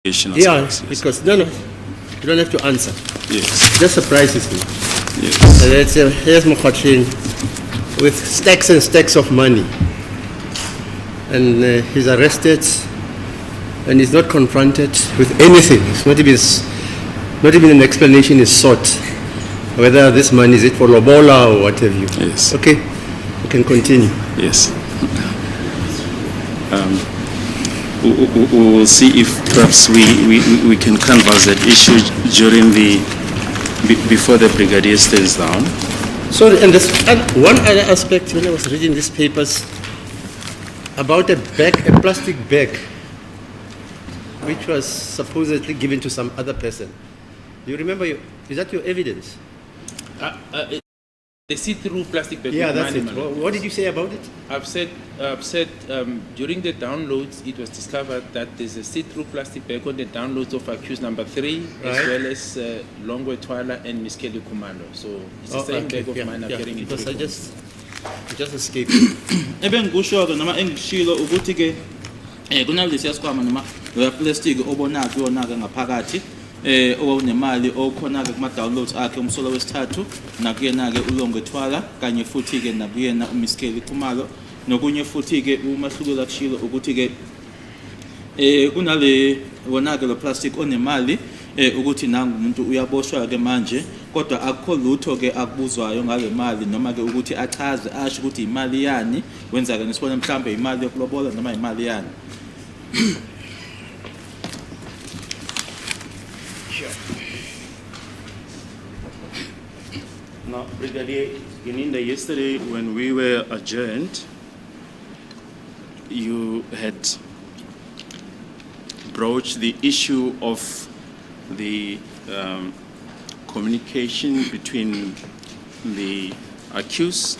Yeah, because no, you don't have to answer. Yes. Just surprises me. Yes. Here's Mokhatshin with stacks and stacks of money, and he's arrested, and he's not confronted with anything. It's not even an explanation is sought. Whether this money is it for lobola or what have you. Yes. Okay, you can continue. Yes. We'll see if perhaps we can canvass that issue before the brigadier stands down. Sorry, and one other aspect when I was reading these papers about a plastic bag, which was supposedly given to some other person. Do you remember? Is that your evidence? The see-through plastic bag. Yeah, that's it. What did you say about it? I've said during the downloads, it was discovered that there's a see-through plastic bag on the downloads of accused number 3, right, as well as Longwe Twala and Miss Kelly Kumalo. So it's the same bag of mine appearing in because I just escaped. Ebengikusho-ke noma engishilo ukuthi-ke kunalesiya sikhwama noma loya plastic obonakho kuyona-ke ngaphakathi okunemali okhona-ke kuma-downloads akhe umsolo wesithathu nakuyena-ke uLongwe Twala kanye futhi-ke nakuyena uMiss Kelly Khumalo nokunye futhi-ke umahluko lakushilo ukuthi-ke kunale wona-ke lo plastic onemali ukuthi nangu umuntu uyaboshwa-ke manje kodwa akukho lutho-ke akubuzwayo ngale mali noma-ke ukuthi achaze asho ukuthi imali yani wenza-ke nesibone mhlawumbe imali yokulobola noma imali yani. Now, Brigadier Gininda, yesterday when we were adjourned, you had broached the issue of the communication between the accused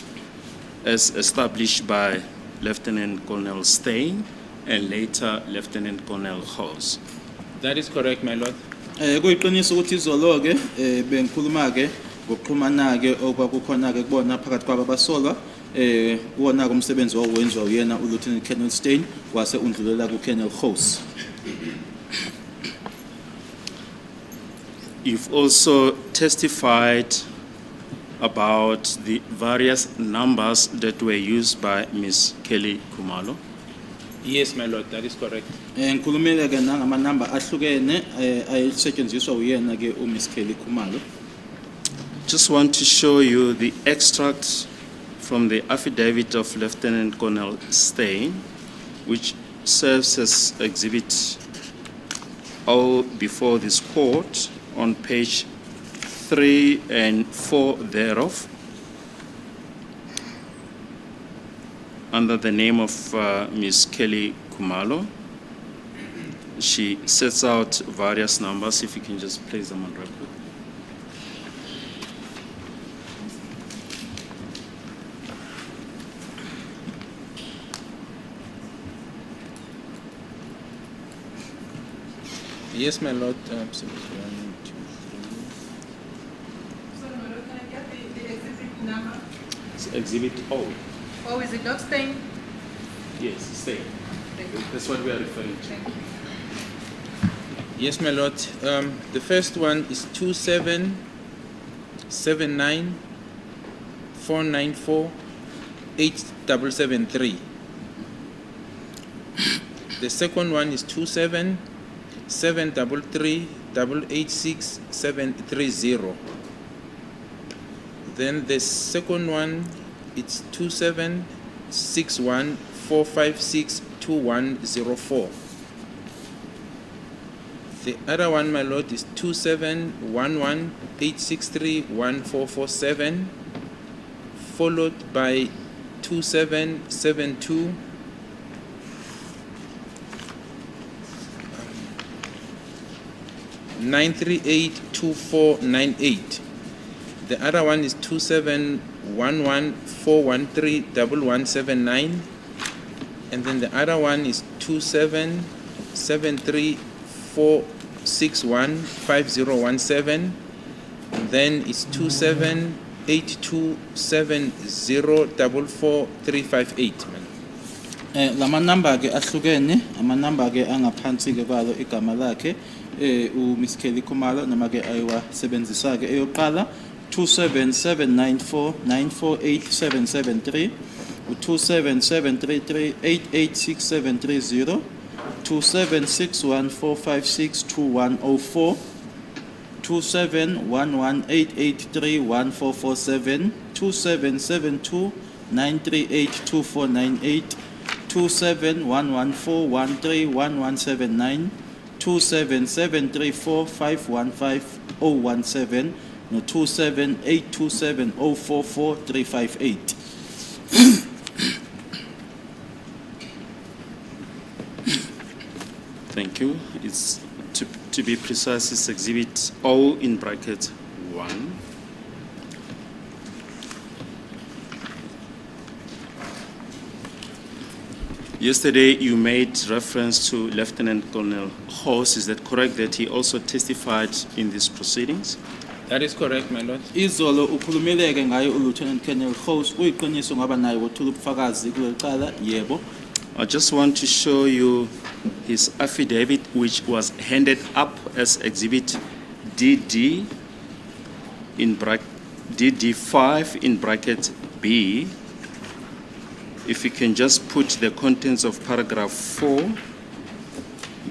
as established by Lieutenant Colonel Stein and later Lieutenant Colonel House. That is correct, my lord. Kuyiqiniso ukuthi izolo-ke bengikhuluma-ke ngokuxhumana-ke okwakukhona-ke kubona phakathi kwabo abasolwa kuwona-ke umsebenzi owenziwa uyena uLieutenant Colonel Stein wase undlulela kuColonel House. You've also testified about the various numbers that were used by Miss Kelly Khumalo. Yes, my lord, that is correct. Ngikhulumile-ke nangamanamba ahlukene ayisetshenziswa uyena-ke uMiss Kelly Khumalo. Just want to show you the extract from the affidavit of Lieutenant Colonel Stein, which serves as exhibit O before this court on page 3 and 4 thereof, under the name of Miss Kelly Khumalo. She sets out various numbers. If you can just place them on record. Yes, my lord. Absolutely. 1, 2, 3. So, can I get the exhibit number? It's exhibit O. Oh, is it not staying? Yes, Stein. Thank you. That's what we are referring to. Thank you. Yes, my lord. The first one is 2779 494 8773. The second one is 2773 886 730. Then the second one, it's 2761 456 2104. The other one, my lord, is 2711 863 1447, followed by 2772 938 2498. The other one is 2711 413 1179, and then the other one is 2773 461 5017, and then it's 278270444358. Lama number ke ahlukene, ama number ke angaphansi ke kwalo igama lakhe uMiss Kelly Khumalo noma ke ayewasebenzisa ke eyoqala 277949487773 u27733886730 27614562104 27118831447 2772938248 27114131179 27734515017 no 27827044358. Thank you. It's to be precise, it's exhibit O in bracket 1. Yesterday, you made reference to Lieutenant Colonel Hoss. Is that correct, that he also testified in these proceedings? That is correct, my lord. Izolo ukhulumeleke ngayo uLieutenant Colonel Hoss uyiqiniso ngaba naye wothula ubufakazi kulecala yebo. I just want to show you his affidavit, which was handed up as exhibit DD in DD5 in bracket B. If you can just put the contents of paragraph 4,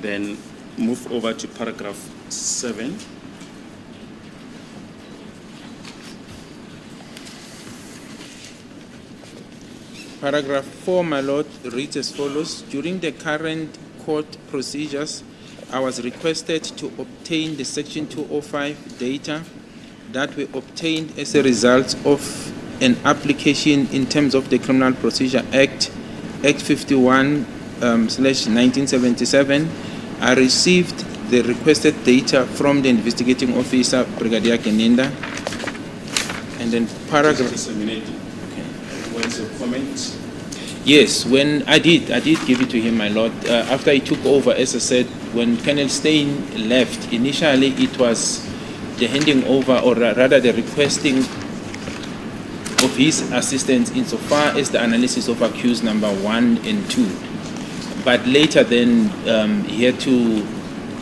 then move over to paragraph 7. Paragraph 4, my lord, reads as follows. During the current court procedures, I was requested to obtain the Section 205 data that were obtained as a result of an application in terms of the Criminal Procedure Act, Act 51/1977. I received the requested data from the investigating officer, Brigadier Kenenda. And then paragraph... Just a minute. What's your comment? Yes, when I did give it to him, my lord. After he took over, as I said, when Colonel Steyn left, initially it was the handing over, or rather the requesting of his assistance insofar as the analysis of accused number 1 and 2. But later then he had to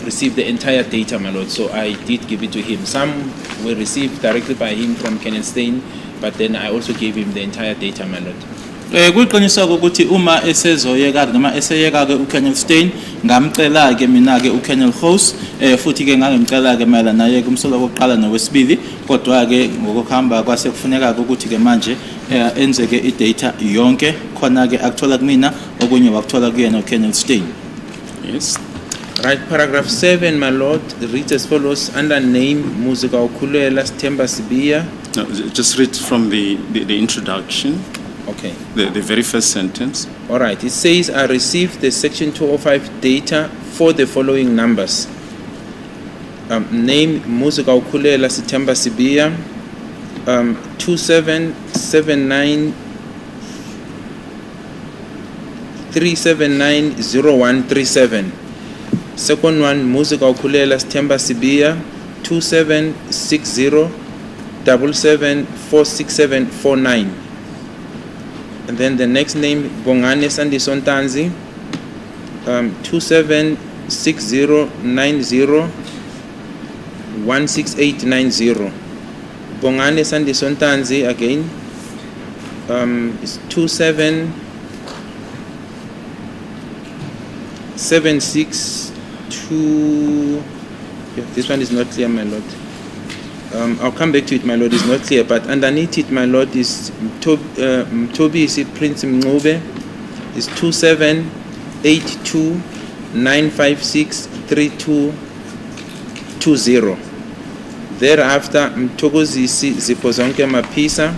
receive the entire data, my lord, so I did give it to him. Some were received directly by him from Colonel Steyn, but then I also gave him the entire data, my lord. Kuqiniswa ukuthi uma esezoyeka noma eseyeka ke uKolonel Steyn ngamcela ke mina ke uKolonel Hoss futhi ke ngangimcela ke mayelana naye kumsolo wokuqala nowesibili, kodwa ke ngokuhamba kwase kufuneka ukuthi ke manje enze ke idata yonke khona ke akuthola kumina okunye wakuthola kuyena uKolonel Steyn. Yes. Right, paragraph 7, my lord, reads as follows. Under name Muzika Ukhulela Sithemba Sibiya. No, just read from the introduction. Okay. The very first sentence. All right. It says, I received the Section 205 data for the following numbers. Name Muzika Ukhulela Sithemba Sibiya. 2779-379-0137. Second one, Muzika Ukhulela Sithemba Sibiya. 2760-77-46749. And then the next name, Bongane Sandiso Ntanzi, 276090-16890. Bongane Sandiso Ntanzi again is 2776. This one is not clear, my lord. I'll come back to it, my lord. It's not clear, but underneath it, my lord, is Toby is Prince Mngube is 2782-956-3220. Thereafter, Mthokozisi Zipozonke Mapisa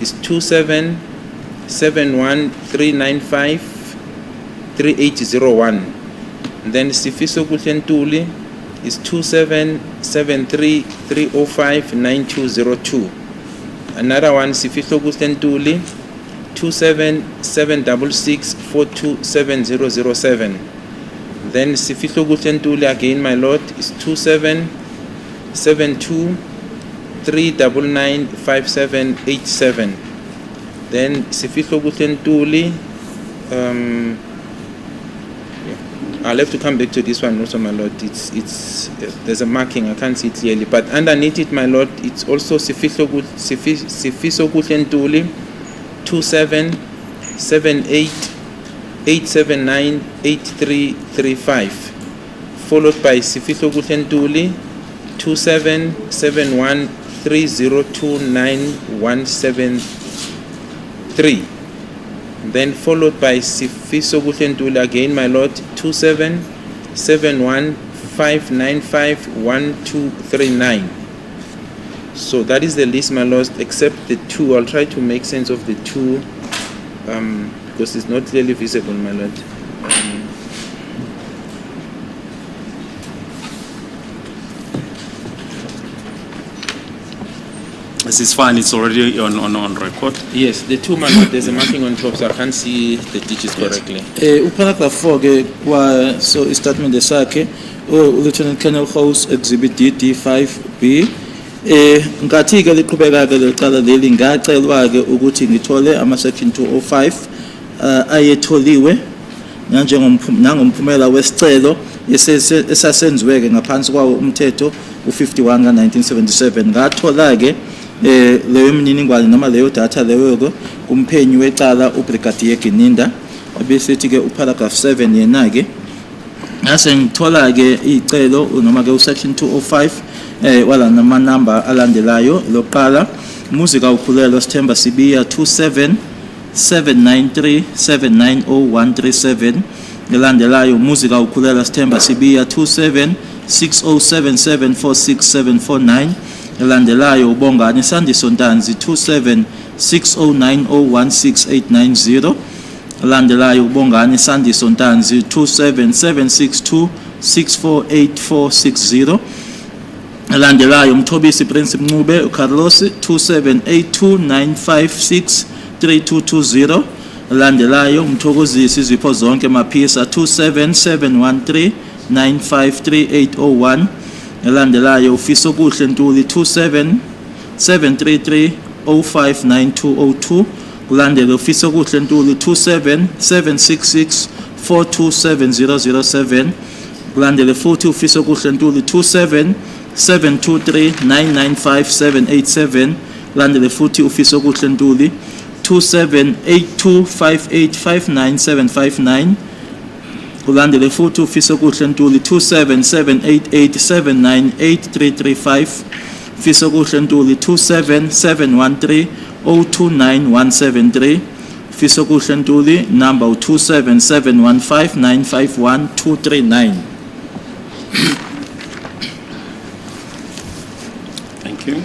is 2771-395-3801. Then Sifiso Kutlentuli is 2773-305-9202. Another one, Sifihlo Kustentuli, 2776-427-007. Then Sifihlo Kustentuli again, my lord, is 2772-399-5787. Then Sifihlo Kustentuli I'll have to come back to this one also, my lord. It's there's a marking, I can't see it clearly, but underneath it, my lord, it's also Sifiso Ntuli 2778-879-8335, followed by Sifiso Ntuli 2771-3029-173. Then followed by Sifiso Ntuli again, my lord, 2771-595-1239. So that is the list, my lord, except the two. I'll try to make sense of the two because it's not clearly visible, my lord. This is fine, it's already on record. Yes, the two, my lord, there's a marking on top, so I can't see the digits correctly. Paragraph 4 ke kwa so statement sakhe Lieutenant Colonel House Exhibit DD5B ngathi ke liqhubeka ke lecala leli ngacelwa ke ukuthi ngithole ama section 205 ayetholiwe nangomphumela wesicelo esasenziwe ke ngaphansi kwawo umthetho u51 ka1977 ngathola ke leyo mininingwane noma leyo data leyo ke kumphenyi wecala uBrigadier Gininda abesithi ke uparagraph 7 yena ke ngase ngithola ke icelo noma ke usection 205 wala nama number alandelayo loqala musica ukhulelwa Sithemba Sibiya 27793790137 ngelandelayo musica ukhulelwa Sithemba Sibiya 27607746749 elandelayo ubongani Sandiso Ntanzi 27609016890 elandelayo ubongani Sandiso Ntanzi 27762648460 elandelayo Mthobisi Prince Mncube uCarlos 27829563220 elandelayo Mthokozisi Zipho Zonke Maphisa 27713953801 elandelayo uFiso Kuhle Ntuli 27733059202 kulandela uFiso Kuhle Ntuli 27766427007 kulandela futhi uFiso Kuhle Ntuli 27723995787 kulandela futhi uFiso Kuhle Ntuli 27825859759 kulandele futhi uFiso Kuhle Ntuli 27788798335 Fiso Kuhle Ntuli 27713029173 Fiso Kuhle Ntuli number 27715951239. Thank you.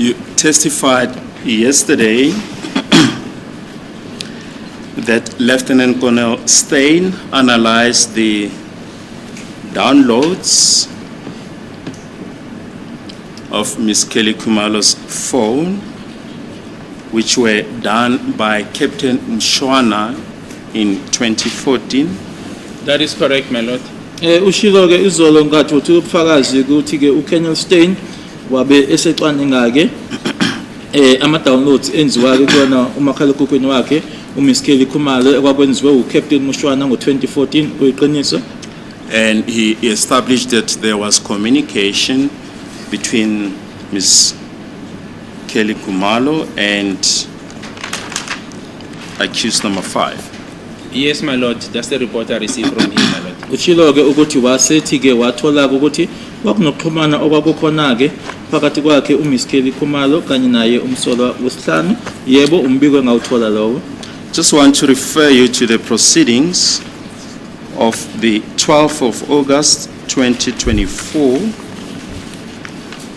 You testified yesterday that Lieutenant Colonel Steyn analyzed the downloads of Ms. Kelly Khumalo's phone, which were done by Captain Mshwana in 2014. That is correct, my lord. Ushilo ke izolo ngathi uthi ubufakazi ukuthi ke uKolonel Steyn wabe esecwaninga ke ama downloads enziwa ke kona umakhalekhukhwini wakhe uMiss Kelly Khumalo ekwakwenziwe uCaptain Mshwana ngo2014 uyiqiniso. And he established that there was communication between Ms. Kelly Khumalo and accused number 5. Yes, my lord, that's the report I received from him, my lord. Ushilo ke ukuthi wasethi ke wathola ukuthi kwakunokuxhumana okwakukhona ke phakathi kwakhe uMiss Kelly Khumalo kanye naye umsolwa wesihlanu. Yebo umbiko ngawuthola lowo. Just want to refer you to the proceedings of the 12th of August 2024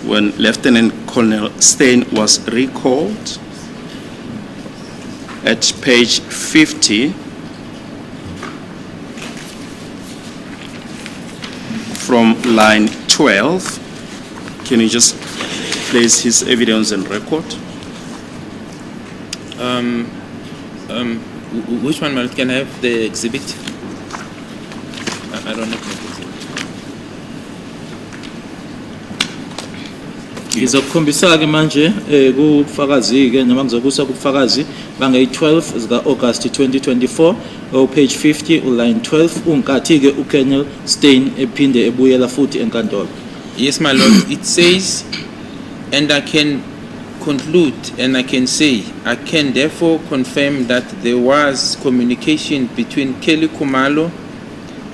when Lieutenant Colonel Steyn was recalled at page 50 from line 12. Can you just place his evidence and record? Which one, my lord? Can I have the exhibit? I don't have the exhibit. Ngizokukhombisa ke manje kubufakazi ke noma ngizokusa kubufakazi bange-12 zika August 2024 page 50 line 12 unkathi ke uKenneth Steyn ephinde ebuyela futhi enkantolo. Yes, my lord. It says, and I can conclude and I can say, I can therefore confirm that there was communication between Kelly Kumalo,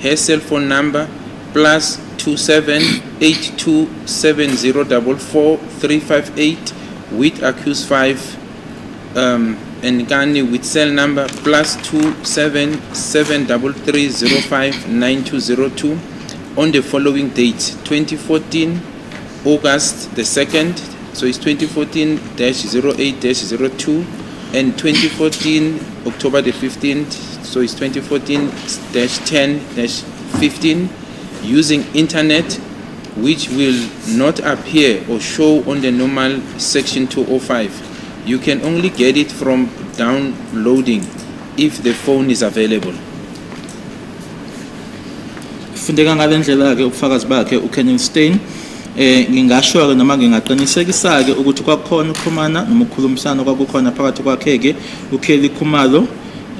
her cell phone number, plus 278270444358 with accused 5 and Ghani with cell number plus 2773305902 on the following date, 2014 August the 2nd, so it's 2014-08-02 and 2014 October the 15th, so it's 2014-10-15 using internet, which will not appear or show on the normal section 205. You can only get it from downloading if the phone is available. Fundeka ngalendlela ke ubufakazi bakhe uKenneth Steyn ngingasho ke noma ngingaqinisekisa ke ukuthi kwakhona ukuxhumana noma ukukhulumisana kwakukhona phakathi kwakhe ke uKelly Khumalo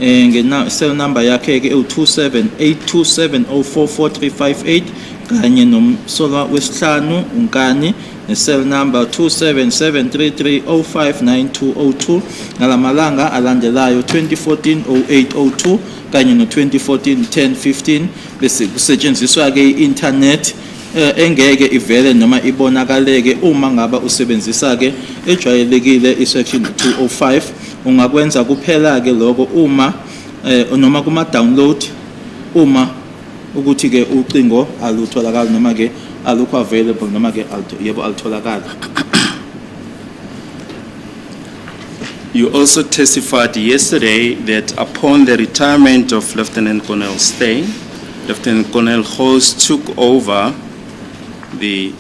ngena cell number yakhe ke u278270444358 kanye nomsolwa wesihlanu unkani cell number 2773305902 ngalamalanga alandelayo 2014-08-02 kanye no-2014-10-15 bese kusetshenziswa ke i-internet engeke ivele noma ibonakaleke uma ngaba usebenzisa ke ejwayelekile isection 205 ungakwenza kuphela ke lokho uma noma kuma download uma ukuthi ke ucingo alutholakala noma ke alukho available noma ke yebo alitholakala. You also testified yesterday that upon the retirement of Lieutenant Colonel Steyn, Lieutenant Colonel Host took over the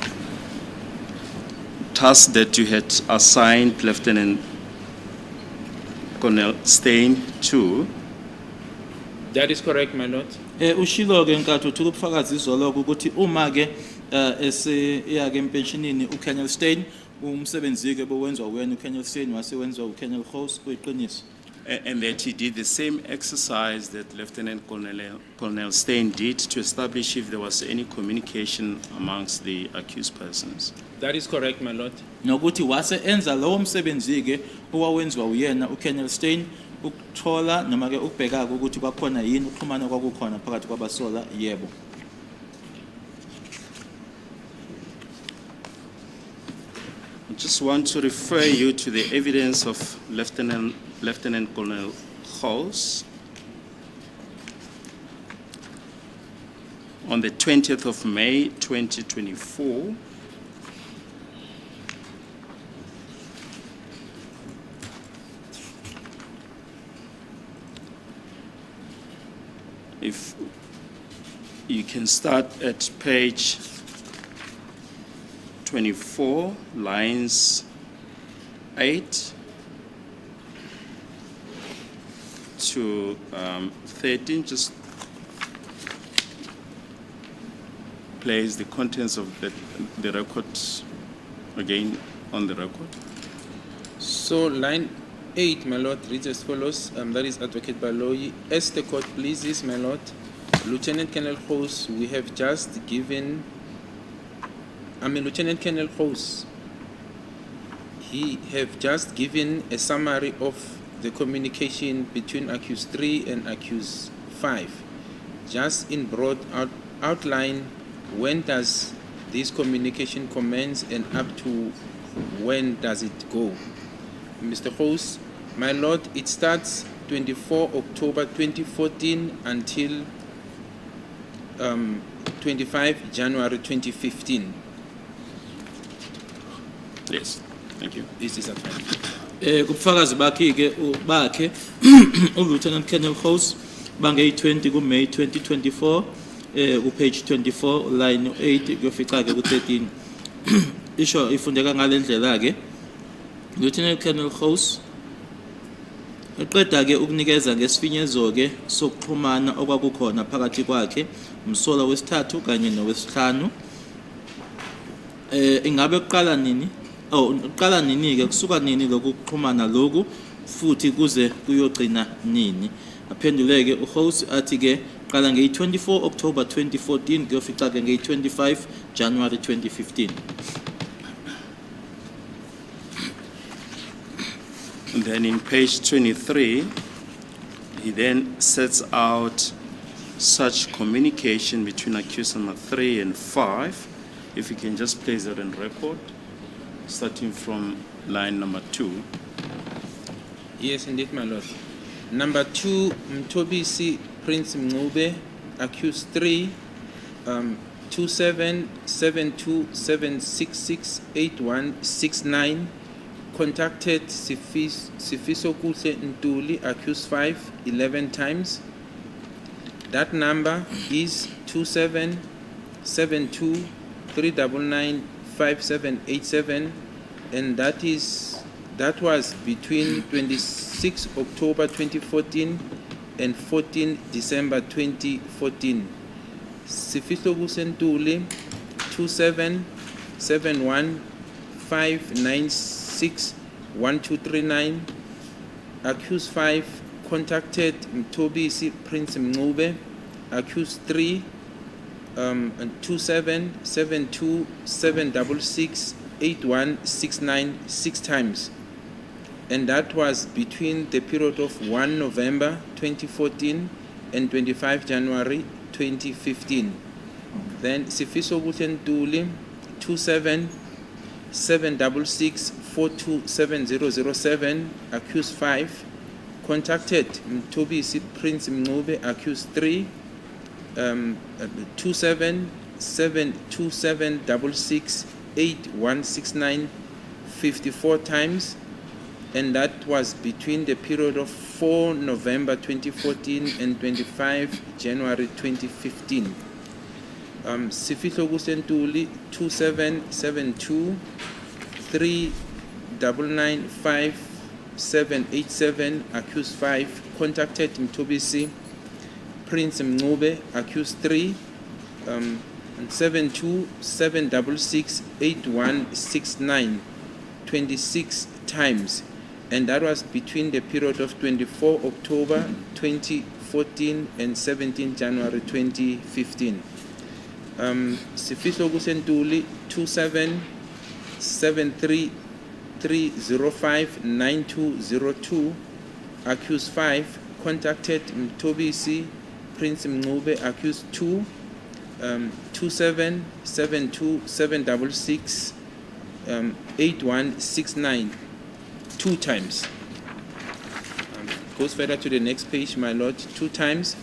task that you had assigned Lieutenant Colonel Steyn to. That is correct, my lord. Ushilo ke nkathi uthula ubufakazi izoloko ukuthi uma ke eya ke empensionini uKenneth Steyn umsebenzi ke bowenzwa wena uKenneth Steyn wasewenzwa uKenneth Host kuyiqiniso. And that he did the same exercise that Lieutenant Colonel Steyn did to establish if there was any communication amongst the accused persons. That is correct, my lord. Nokuthi wase enza lowo msebenzi ke owawenzwa uyena uKenneth Steyn ukuthola noma ke ukubheka ukuthi kwakhona yini ukuxhumana kwakukhona phakathi kwabasola yebo. I just want to refer you to the evidence of Lieutenant Colonel House on the 20th of May 2024. If you can start at page 24, lines 8 to 13, just place the contents of the record again on the record. So line 8, my lord, reads as follows. That is Advocate Baloyi. As the court pleases, my lord, Lieutenant Colonel House, we have just given, Lieutenant Colonel House, he have just given a summary of the communication between accused 3 and accused 5. Just in broad outline, when does this communication commence and up to when does it go? Mr. House, my lord, it starts 24 October 2014 until 25 January 2015. Yes, thank you. This is a fact. Kubufakazi bakhe uLieutenant Colonel House bange-20 kuMay 2024 ku-page 24 line 8 kuyofica ke ku-13 isho ifundeka ngalendlela ke Lieutenant Colonel House Eqeda ke ukunikeza ngesifinyezo ke sokuxhumana okwakukhona phakathi kwakhe umsola wesithathu kanye nowesihlanu. Ingabe uqala nini? Uqala nini ke kusuka nini lokhu kuxhumana lokhu futhi kuze kuyogcina nini? Aphenduleke uhost athi ke qala nge-24 October 2014 kuyofica ke nge-25 January 2015. And then in page 23, he then sets out such communication between accused number 3 and 5. If you can just place that on record, starting from line number 2. Yes, indeed, my lord. Number 2, Mtobisi Prince Mngube, accused 3, 277276681669, contacted Sifiso Kuhle Ntuli, accused 5, 11 times. That number is 277239958787, and that was between 26 October 2014 and 14 December 2014. Sifiso Kuhle Ntuli 277159611239, accused 5, contacted Mtobisi Prince Mngube, accused 3, 277276681669 6 times, and that was between the period of 1 November 2014 and 25 January 2015. Then Sifiso Kuhle Ntuli 2776642707, accused 5, contacted Mtobisi Prince Mngube, accused 3, 2772768169 54 times, and that was between the period of 4 November 2014 and 25 January 2015. Sifiso Kuhle Ntuli 277239958787, accused 5, contacted Mtobisi Prince Mngube, accused 3, 727668169 26 times, and that was between the period of 24 October 2014 and 17 January 2015. Sifiso Kuhle Ntuli 277303059202, accused 5, contacted Mtobisi Prince Mngube, accused 2, 2772768169 2 times. Goes further to the next page, my lord, 2 times.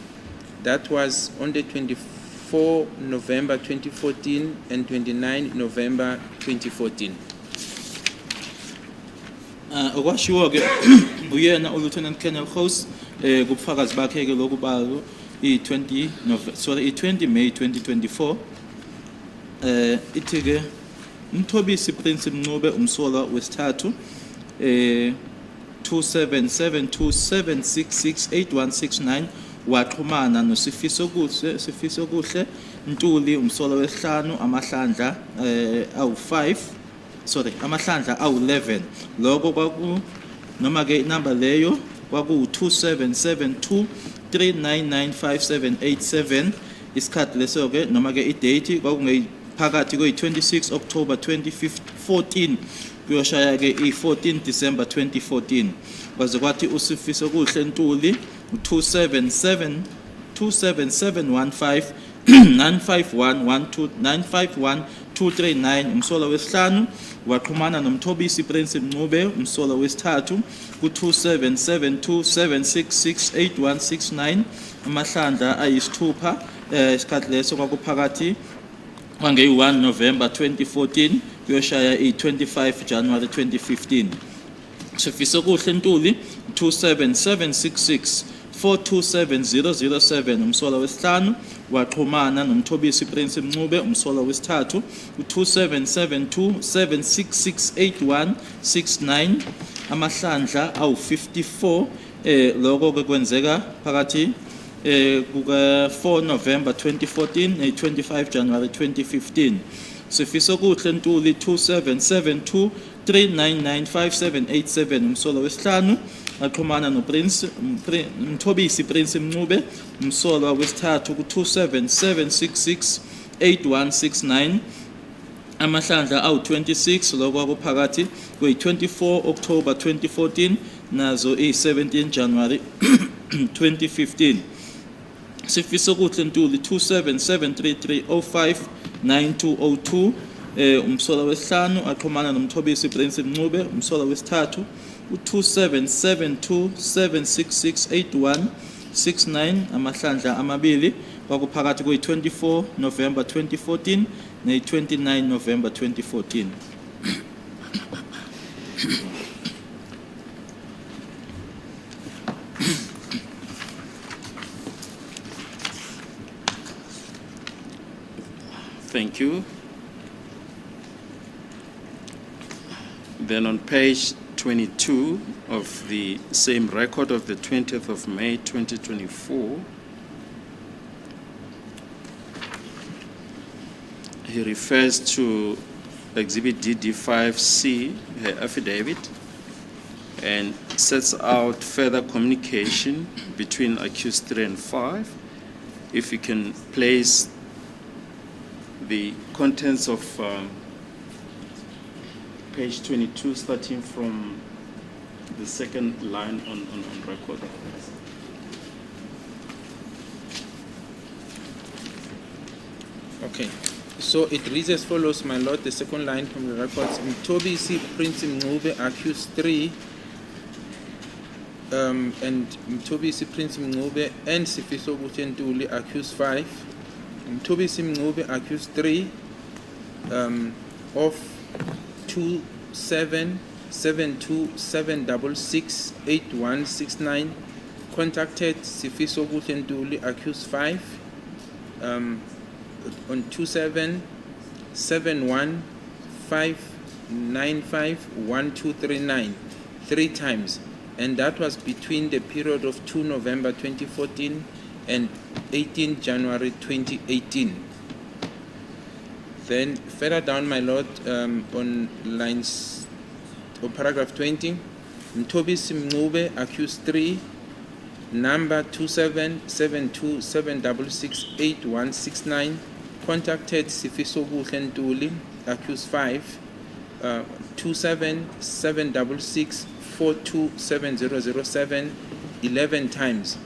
That was on the 24 November 2014 and 29 November 2014. Okwashiwo ke uyena uLieutenant Colonel Host kubufakazi bakhe ke lokubalo i-20 May 2024 ithi ke Mtobisi Prince Mngube umsola wesithathu 277276681669 waxhumana noSifiso Kuhle Ntuli umsola wesihlanu amahlandla amahlandla awu-11. Lokho kwaku noma ke inamba leyo kwaku 277239958787. Isikhathi leso ke noma ke idate kwakungephakathi kwe-26 October 2014 kuyoshaya ke i-14 December 2014. Kwaze kwathi uSifiso Kuhle Ntuli 2771595112 951-239 umsola wesihlanu waxhumana noMtobisi Prince Mngube umsola wesithathu ku-277276681669 amahlandla ayisithupha. Isikhathi leso kwakuphakathi kwange-1 November 2014 kuyoshaya i-25 January 2015. Sifiso Kuhle Ntuli 27766427007 umsola wesihlanu waxhumana noMtobisi Prince Mngube umsola wesithathu u-277276681669 amahlandla awu-54. lokho ke kwenzeka phakathi kuka 4 November 2014 ne 25 January 2015. Sifisa ukuhle Ntuli 2772 3995787 umsolo wesihlanu axhumana no Prince Mthobisi Prince Mncube umsolo wesithathu ku 27766 8169 amahlandla awu 26 lokho kuphakathi kwe 24 October 2014 nazo 17 January 2015. Sifisa ukuthi Ntuli 277330599202 umsolo wesihlanu axhumana nomthobisi Prince Mncube umsolo wesithathu u2772766869 amahlandla amabili kwakuphakathi kwe 24 November 2014 ne 29 November 2014. Thank you. Then on page 22 of the same record of the 20th of May 2024, he refers to Exhibit DD5C, her affidavit, and sets out further communication between accused 3 and 5. If you can place the contents of page 22, starting from the second line on record. Okay. So it reads as follows, my lord, the second line from the records. Mthobisi Prince Mncube accused 3, and Mthobisi Prince Mncube and Sifiso Ntuli accused 5. Mthobisi Mncube accused 3 of 27727668169 contacted Sifiso Ntuli accused 5 on 2771595123 3 times, and that was between the period of 2 November 2014 and 18 January 2018. Then further down, my lord, on lines or paragraph 20, Mthobisi Mncube accused 3, number 27727668169, contacted Sifiso Ntuli accused 5, 27766427007 11 times,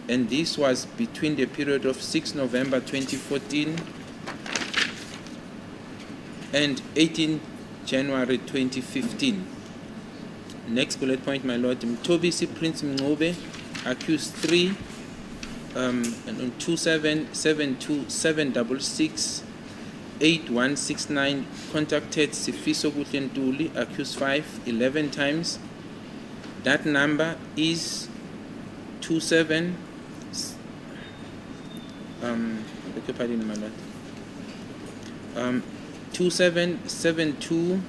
and this was between the period of 6 November 2014 and 18 January 2015. Next bullet point, my lord, Mthobisi Prince Mncube accused 3 and on 27726668169 contacted Sifiso Ntuli accused 5 11 times. That number is 27 2772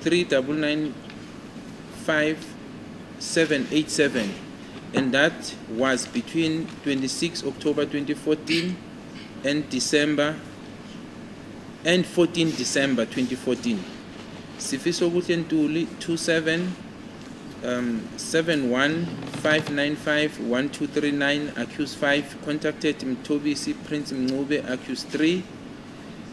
3995787, and that was between 26 October 2014 and 14 December 2014. Sifiso Ntuli 27715951239 accused 5 contacted Mthobisi Prince Mncube accused 3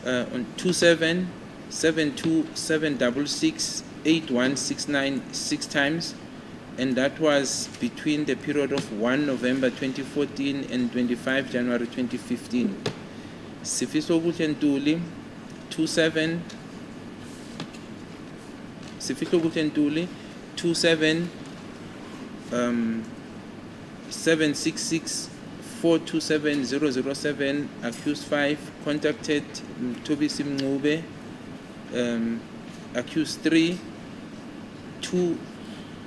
on 27727668169 6 times, and that was between the period of 1 November 2014 and 25 January 2015. Sifiso Ntuli 766427007 accused 5 contacted Mthobisi Mncube accused 3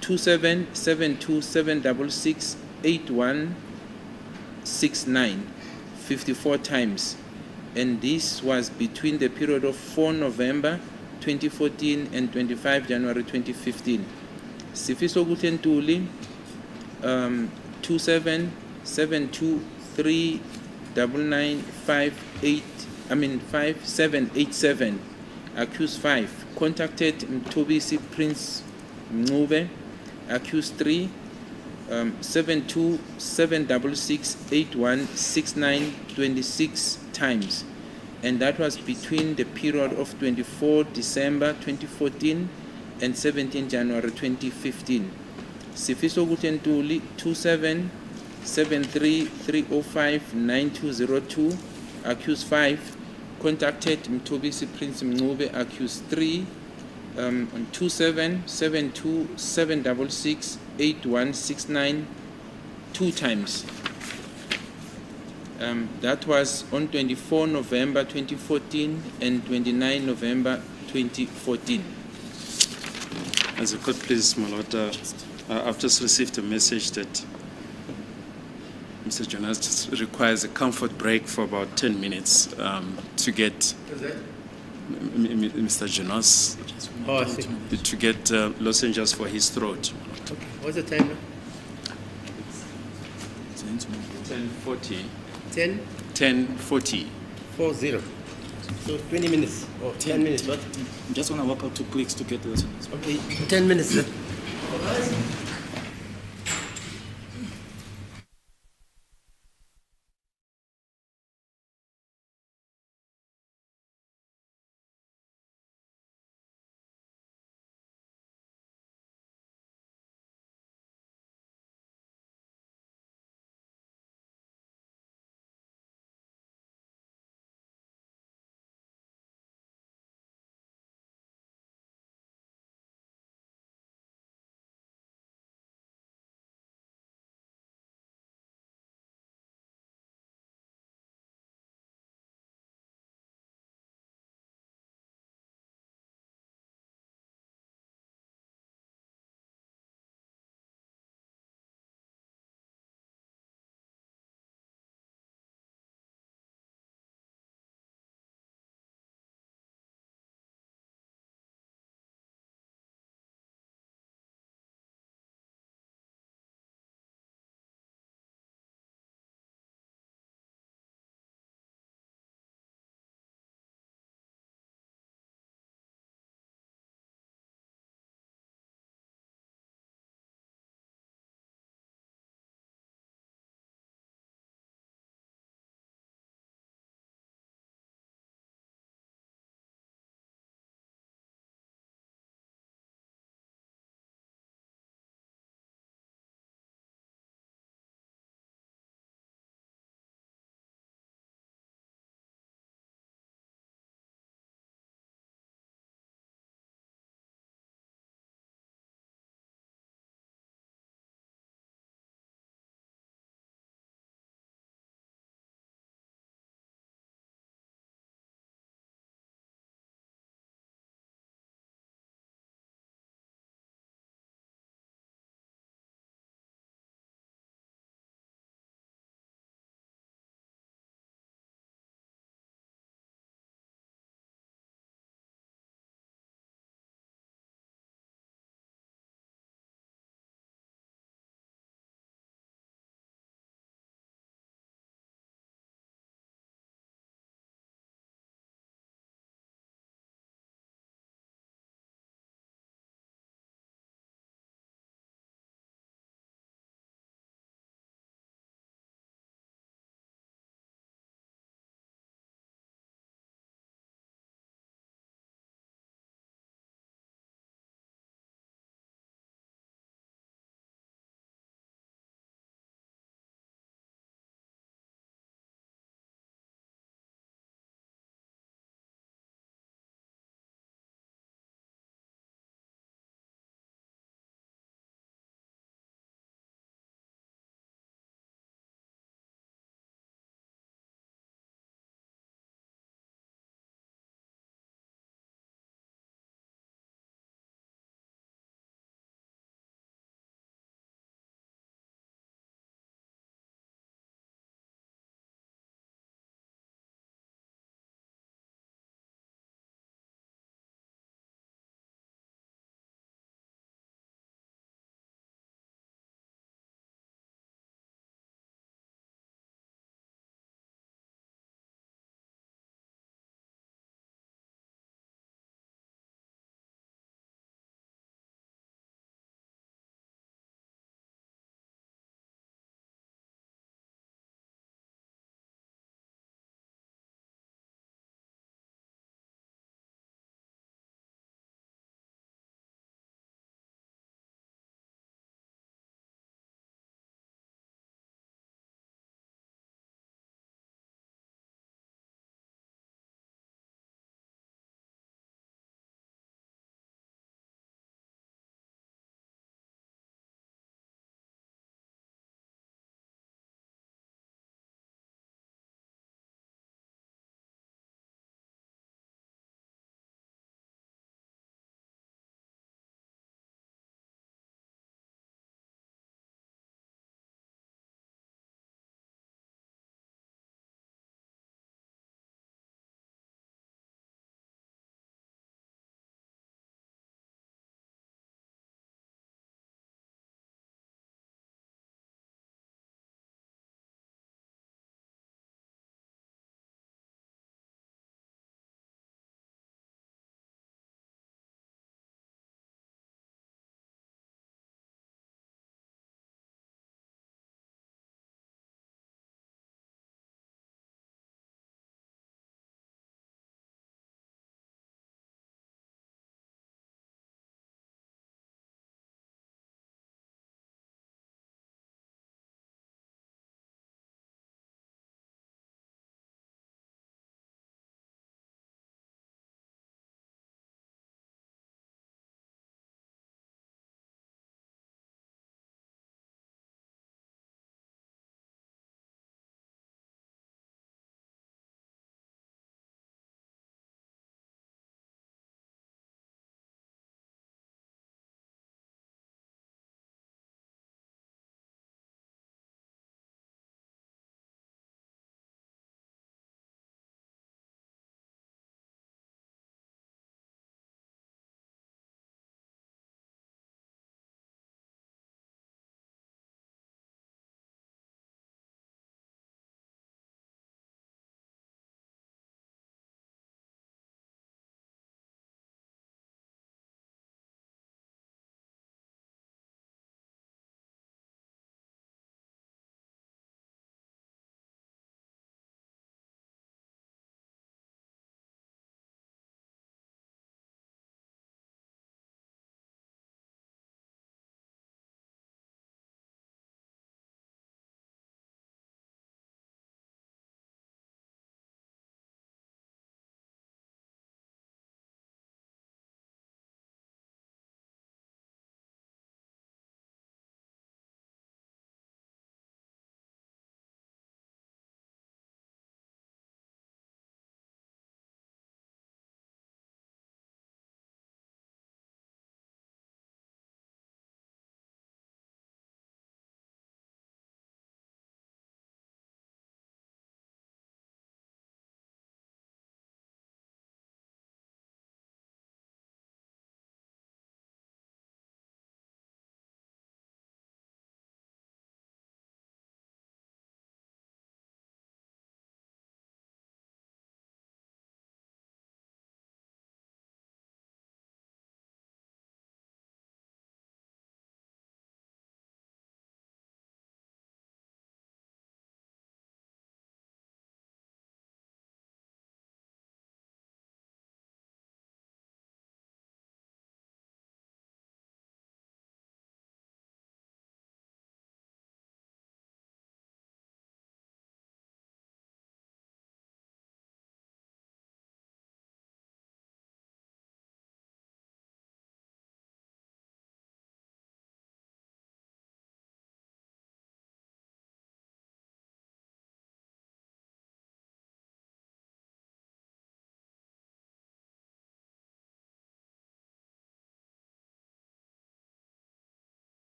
27727668169 54 times, and this was between the period of 4 November 2014 and 25 January 2015. Sifiso Gutentuli 5787 accused 5 contacted Mtobisi Prince Mncube accused 3 72766816926 times, and that was between the period of 24 December 2014 and 17 January 2015. Sifiso Gutentuli 2773305902 accused 5 contacted Mtobisi Prince Mncube accused 3 on 2772766169 2 times. That was on 24 November 2014 and 29 November 2014. As a court, please, Malota, I've just received a message that Mr. Jonas requires a comfort break for about 10 minutes to get Mr. Jonas Oh, I see. to get lozenges for his throat. Okay. What's the time now? 10:40. 10, 10:40. 40. So 20 minutes or 10 minutes, what? Just want to walk up to clicks to get the lesson. Okay, 10 minutes. Then.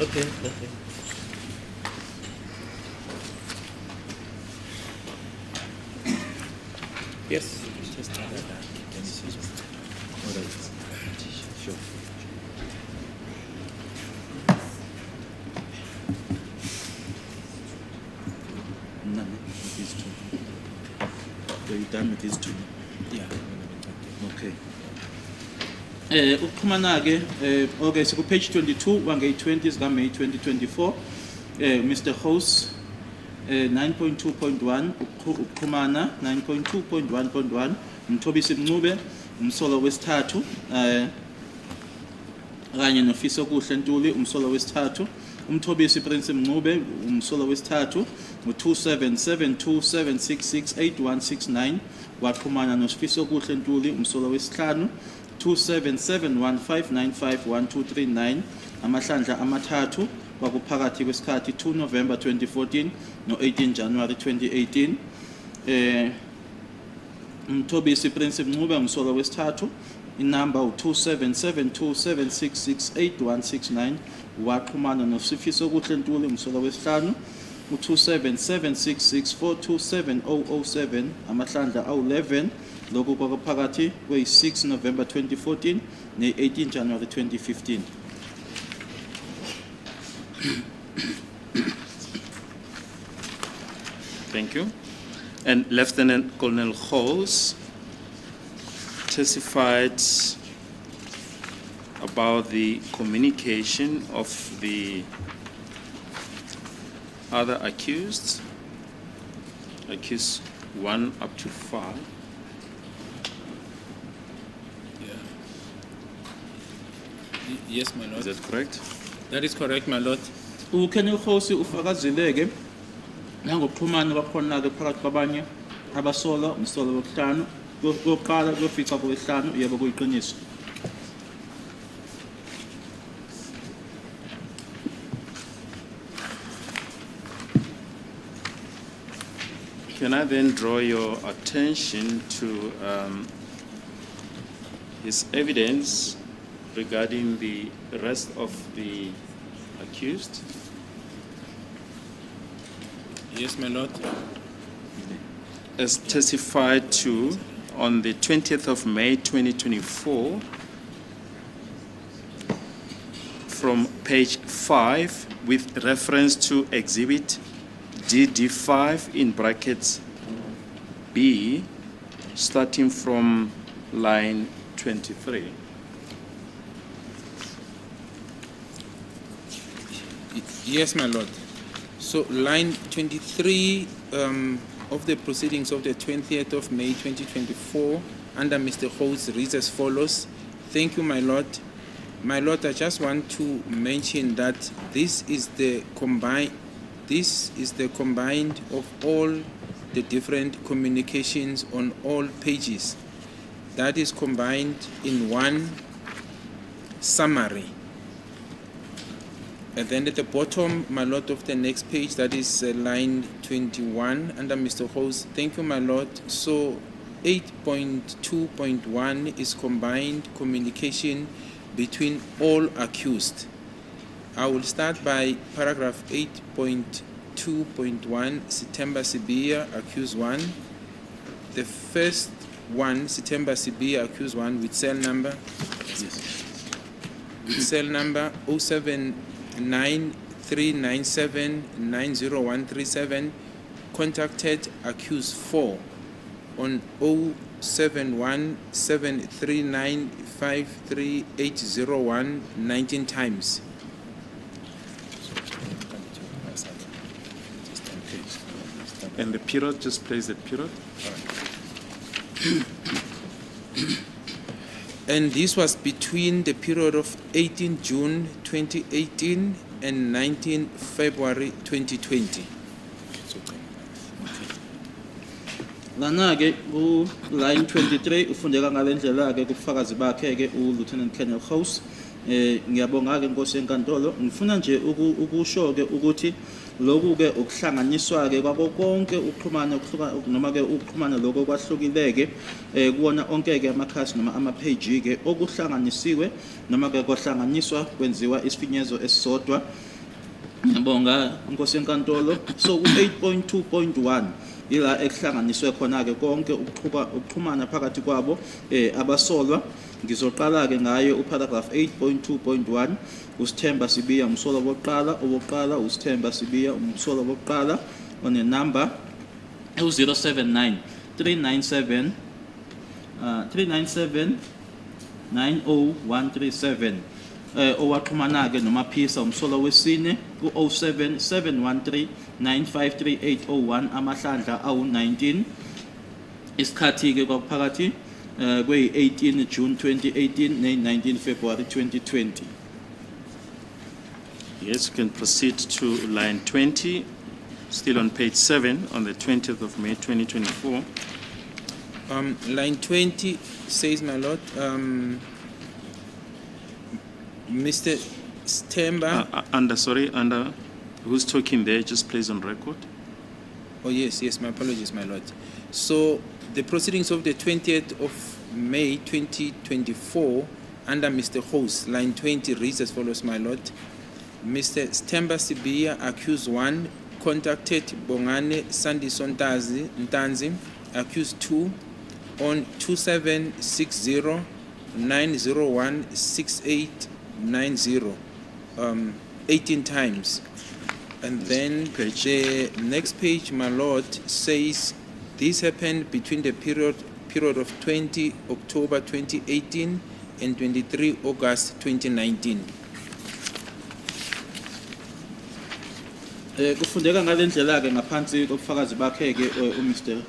Okay. Yes. Just tell her that. Let me see. All right. Sure. None with these two. So you done with these two? Yeah. Okay. Ukuxhumana ke okay siku page 22 wange 20 zika May 2024 Mr. Host 9.2.1 ukuxhumana 9.2.1.1 Mthobisi Mncube umsolo wesithathu kanye nofiso kuhle Ntuli umsolo wesithathu Umthobisi Prince Mncube umsolo wesithathu u277276688169 waxhumana nofiso kuhle Ntuli umsolo wesihlanu 2771595123 amahlandla amathathu kwakuphakathi kwesikhathi 2 November 2014 no 18 January 2018 Umthobisi Prince Mncube umsolo wesithathu inamba u277276688169 waxhumana nosifiso kuhle Ntuli umsolo wesihlanu u277664270007 amahlandla awu11 lokhu kwakuphakathi kwe-6 November 2014 ne-18 January 2015 Thank you. And Lieutenant Colonel Halls testified about the communication of the other accused 1 up to 5. Yes, my lord. Is that correct? That is correct, my lord. uKenel Khosi ufakazileke nangokuxhumana kwakhona ke phakathi kwabanye abasola umsolo wokuhlanu kokuqala kofica kwehlanu yebo kuyiqiniso Can I then draw your attention to his evidence regarding the rest of the accused? Yes, my lord. As testified to on the 20th of May 2024 from page 5 with reference to exhibit DD5 in brackets B starting from line 23. Yes, my lord. So line 23 of the proceedings of the 20th of May 2024 under Mr. Host reads as follows. Thank you, my lord. My lord, I just want to mention that this is the combined of all the different communications on all pages. That is combined in one summary. And then at the bottom, my lord, of the next page, that is line 21 under Mr. Host. Thank you, my lord. So 8.2.1 is combined communication between all accused. I will start by paragraph 8.2.1, September Sibia, accused 1. The first one, September Sibia, accused 1, with cell number 07939790137, contacted accused 4 on 07173953801 19 times. And the period, just place the period. And this was between the period of 18 June 2018 and 19 February 2020. lana ke ku line 23 ufundeka ngalendlela ke kufakazi bakhe ke uLieutenant Colonel House ngiyabonga ke Nkosi enkantolo ngifuna nje ukusho ke ukuthi lokhu ke ukuhlanganiswa ke kwako konke ukuxhumana noma ke ukuxhumana lokho kwahlukileke kuona onke ke amakhasi noma ama page ke okuhlanganisiwe noma ke kwahlanganiswa kwenziwa isifinyezo esisodwa Ngiyabonga Nkosi yenkantolo. So u-8.2.1 ila ekuhlanganiswe khona ke konke ukuxhumana phakathi kwabo abasolwa. Ngizoqala ke ngayo uparagraph 8.2.1 uSithemba Sibiya umsolwa owokuqala uSithemba Sibiya umsolwa owokuqala on a number 079 397 90137 owaxhumana ke noMaphisa umsolwa wesine ku-07 713 953 amahlandla awu-19 isikhathi ke kwaphakathi kweyi-18 June 2018 ne-19 February 2020. Yes, you can proceed to line 20, still on page 7, on the 20th of May 2024. Line 20 says, my lord, Mr. Stemba. Under who's talking there, just place on record. Oh, yes, my apologies, my lord. So, the proceedings of the 20th of May 2024, under Mr. Host, line 20 reads as follows, my lord. Mr. Stemba Sibiya, accused 1, contacted Bongane Sandison Ntanzi, accused 2, on 2760 901 6890, 18 times. And then the next page, my lord, says this happened between the period of 20 October 2018 and 23 August 2019. Kufundeka ngalendlela ke ngaphansi kobufakazi bakhe ke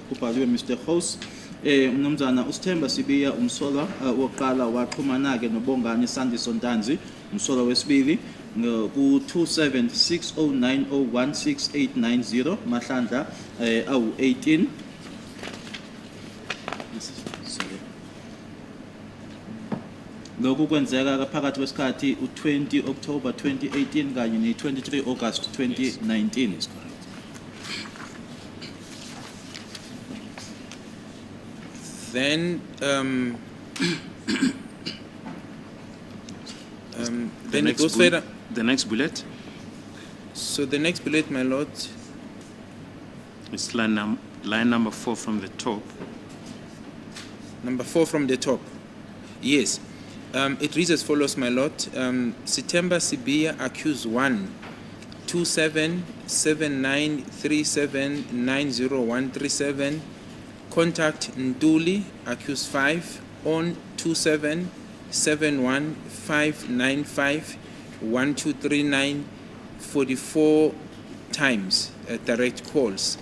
kubhaliwe Mr. House umnumzana uSithemba Sibiya umsolwa wokuqala waxhumana ke noBongani Sandiso Ntanzi umsolwa wesibili ku-2760901680 mahlandla awu-18. Lokhu kwenzeka phakathi kwesikhathi u-20 October 2018 kanye ne-23 August 2019. Then then it goes further. The next bullet So the next bullet, my lord, is line number 4 from the top. number 4 from the top. Yes. It reads as follows, my lord. Sithemba Sibiya, accused 1, 277937900137. Contact Nduli, accused 5, on 2771595123 44 times direct calls.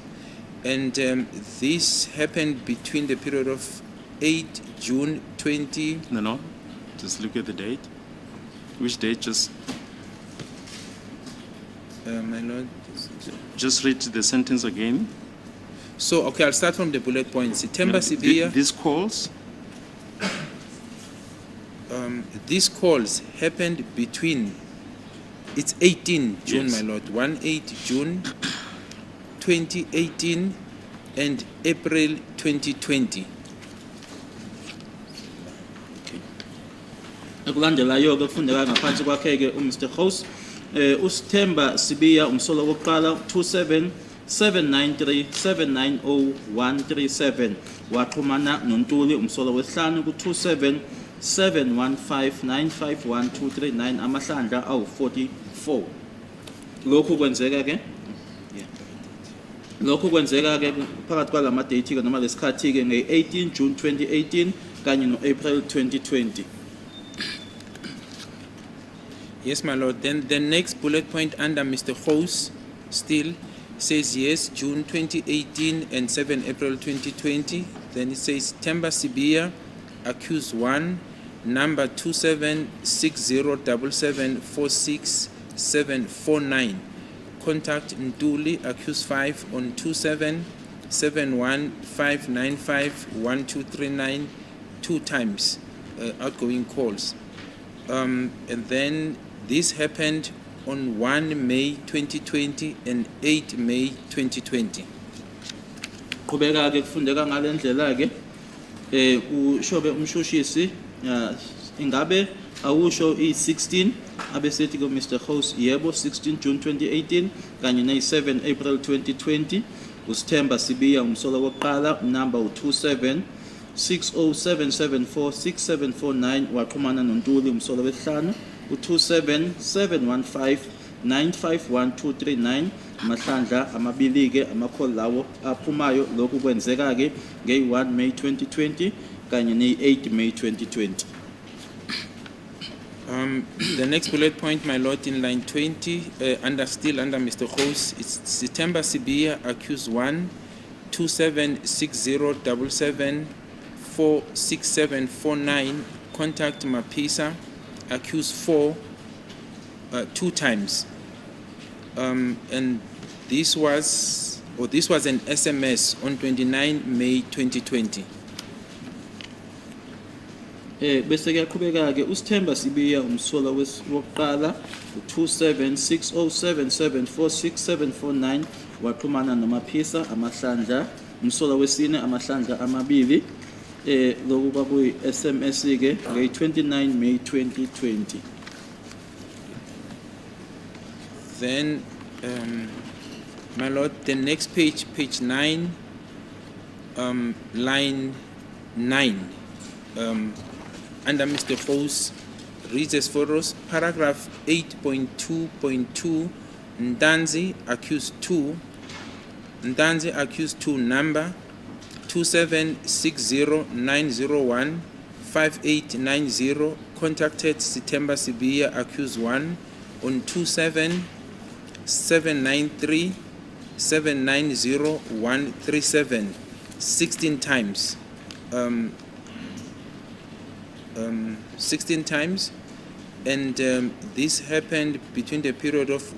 And this happened between the period of 8 June 20. No. Just look at the date. Which date? My lord. Just read the sentence again. So, okay, I'll start from the bullet point. Sithemba Sibiya. These calls? These calls happened between, it's 18 June, Yes. my lord, 18 June 2018 and April 2020. Ukulandelayo ke kufundeka ngaphansi kwakhe ke uMr. House uSithemba Sibiya umsolwa wokuqala 27793790137 waxhumana noNtuli umsolwa wesihlanu ku-27715951239 amahlandla awu-44. Lokhu kwenzeka ke phakathi kwalama date ke noma lesikhathi ke nge-18 June 2018 kanye no-April 2020. Yes, my lord. Then the next bullet point under Mr. House still says yes, June 2018 and 7 April 2020. Then it says Sithemba Sibiya, accused 1, number 276077467749. Contact Nduli, accused 5, on 277159511239 2 times outgoing calls. And then this happened on 1 May 2020 and 8 May 2020. Qhubeka ke kufundeka ngalendlela ke ushobe umshushisi ingabe awusho i-16 abesithi ku-Mr. Host yebo 16 June 2018 kanye ne-7 April 2020 uSthemba Sibiya umsolo wokuqala number u-27 607746749 waxhumana noNtuli umsolo wesihlanu u-27 715 951239 amahlandla amabili-ke amakholi lawo aphumayo lokhu kwenzeka-ke nge-1 May 2020 kanye ne-8 May 2020. The next bullet point, my lord, in line 20, still under Mr. Host, it's September Sibiya, accused 1, 276077746749, contact Mapisa, accused 4, 2 times. And this was an SMS on 29 May 2020. Bese kuyaqhubeka ke uSthemba Sibiya umsola wokuqala u276077476749 waxhumana noMaphisa amahlandla umsola wesine amahlandla amabili lokhu kwakuyi SMS ke nge29 May 2020. Then, my lord, the next page, page 9, line 9, under Mr. Host, reads as follows: paragraph 8.2.2, Ndanzi accused 2, number 27609015890, contacted September Sibiya accused 1 on 27793790137 16 times. 16 times, and this happened between the period of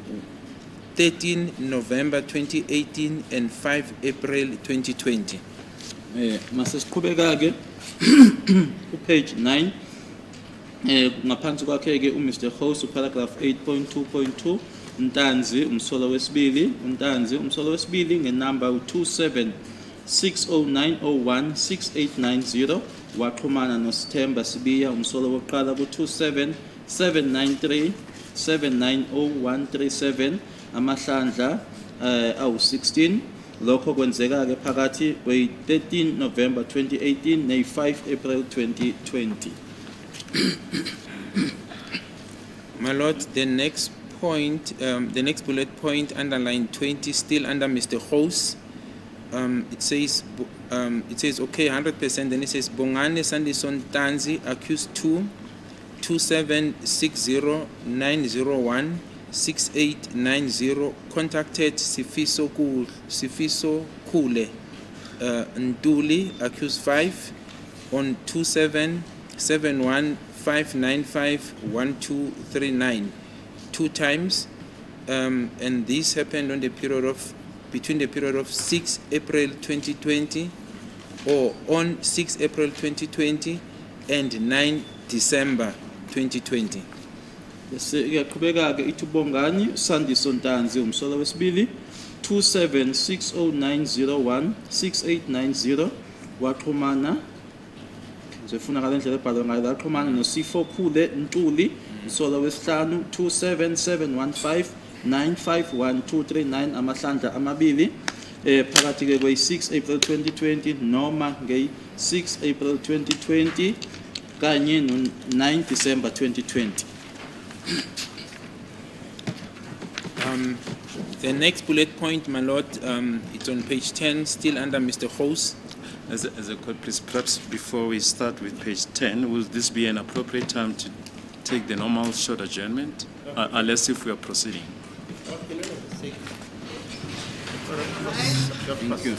13 November 2018 and 5 April 2020. Masesiqhubeka ke page 9 ngaphansi kwakhe ke uMr. Host paragraph 8.2.2 Ntanzi umsolo wesibili ngenumber u2760901680 waxhumana noSthemba Sibiya umsolo wokuqala ku27793790137 amahlandla awu16 lokho kwenzeka ke phakathi kwe13 November 2018 ne5 April 2020. My lord, the next point, the next bullet point, underline 20, still under Mr. Host. It says okay, 100%. Then it says Bongane Sandison Tanzi accused 2, 27609016890, contacted Sifiso Kule Nduli accused 5 on 2771595129 2 times, and this happened on the period of between the period of 6 April 2020 or on 6 April 2020 and 9 December 2020. Bese iyaqhubeka ke ithi Bongani Sandiso Ntanzi umsolo wesibili 27609016890 waxhumana ngizofuna ngale ndlela ebhalwe ngayo waxhumana noSifo Khule Ntuli umsolo wesihlanu 27715951239 amahlandla amabili phakathi ke kwe6 April 2020 noma nge6 April 2020 kanye no9 December 2020. The next bullet point, my lord, it's on page 10, still under Mr. Host. As a court, please, perhaps before we start with page 10, will this be an appropriate time to take the normal short adjournment, unless if we are proceeding? Thank you.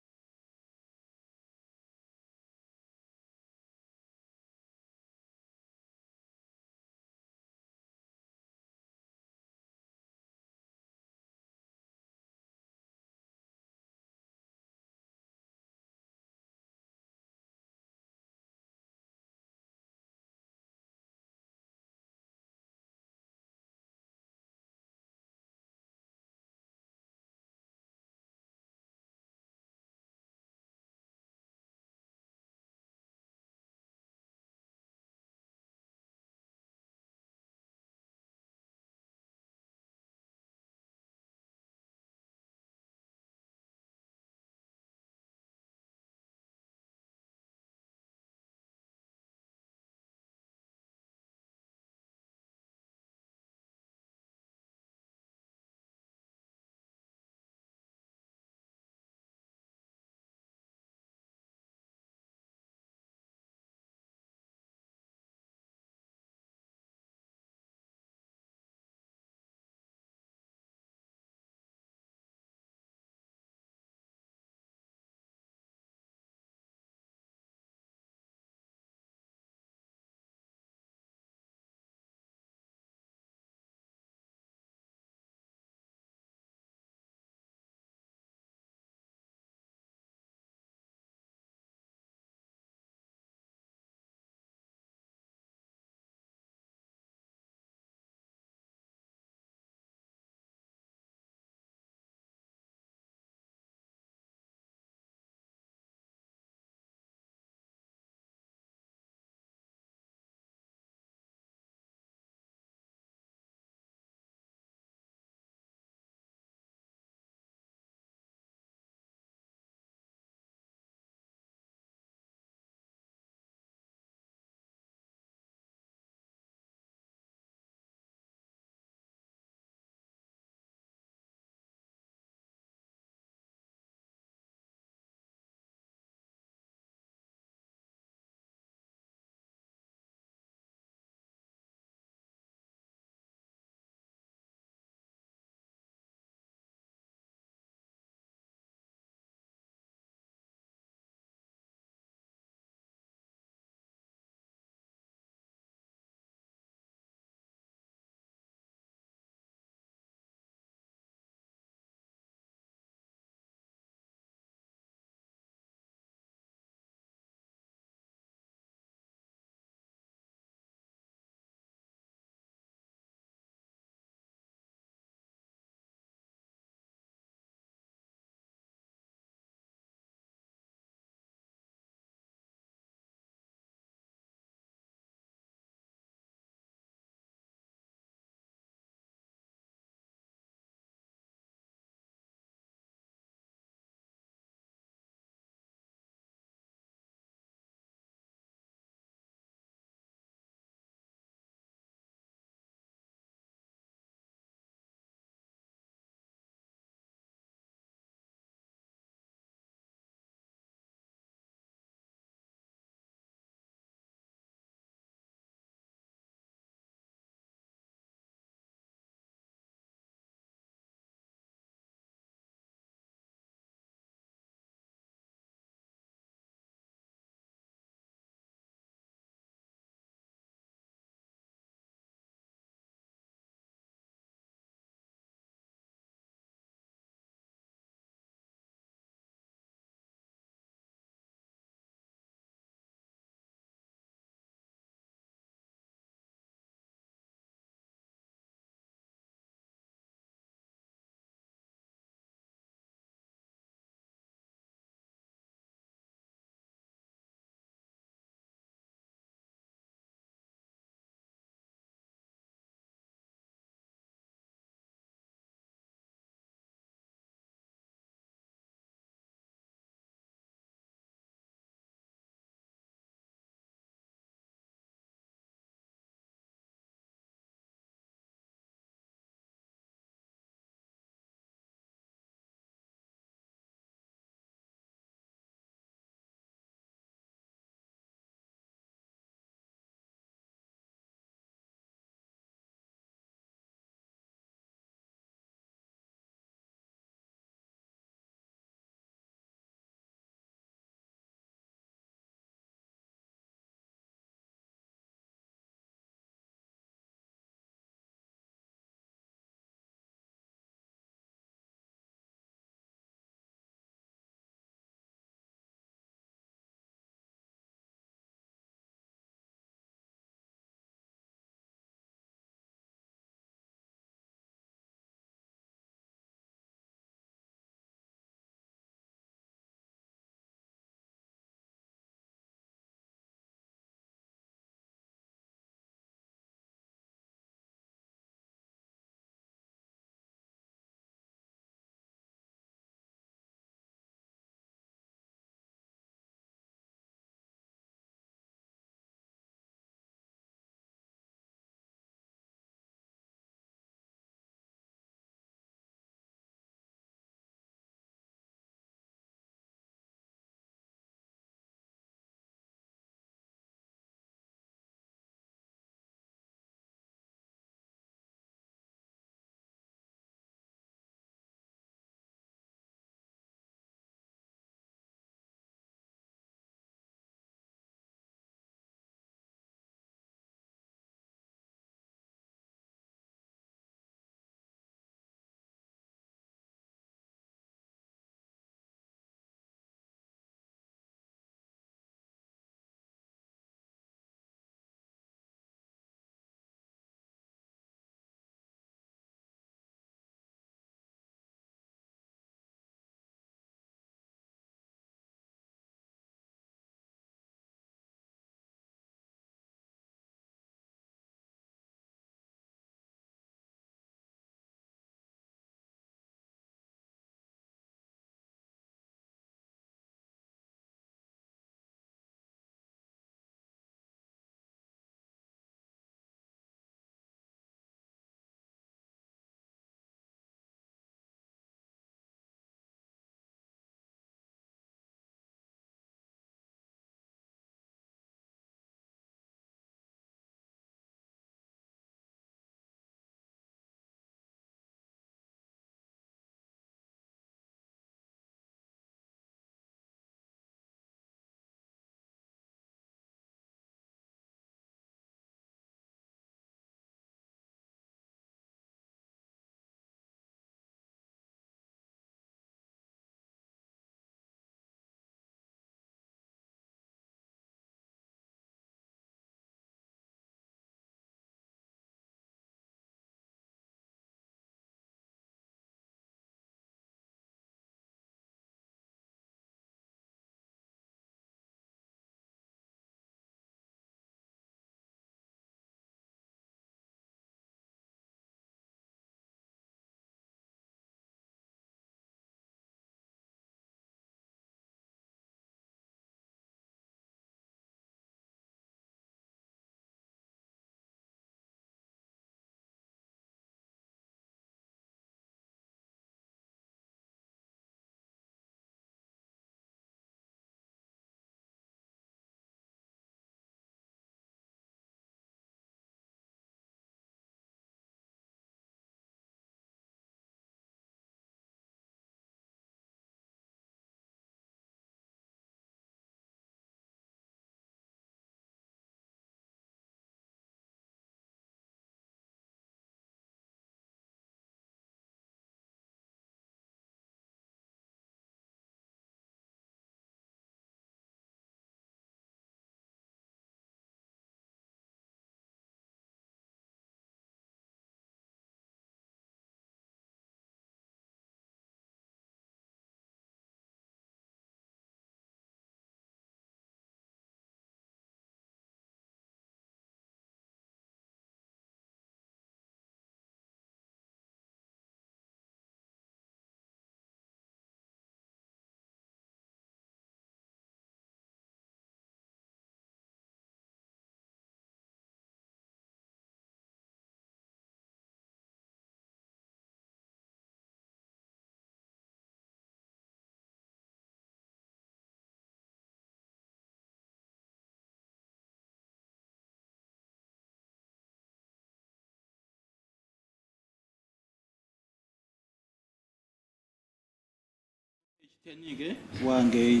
10-ke wange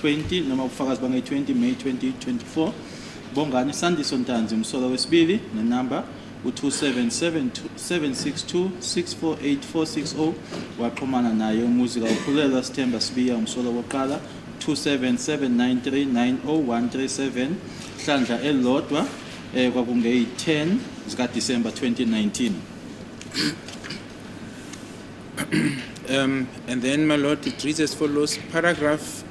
20 noma ubufakazi bange 20 May 2024 Bongani Sandiso Ntanzi umsolo wesibili nenamba u277762648460 waxhumana naye umuzi kaUkhulelwa Sithemba Sibiya umsolo wokuqala 2779390137 hlandla elilodwa kwakunge 10 zika December 2019. And then, my Lord, it reads as follows. Paragraph,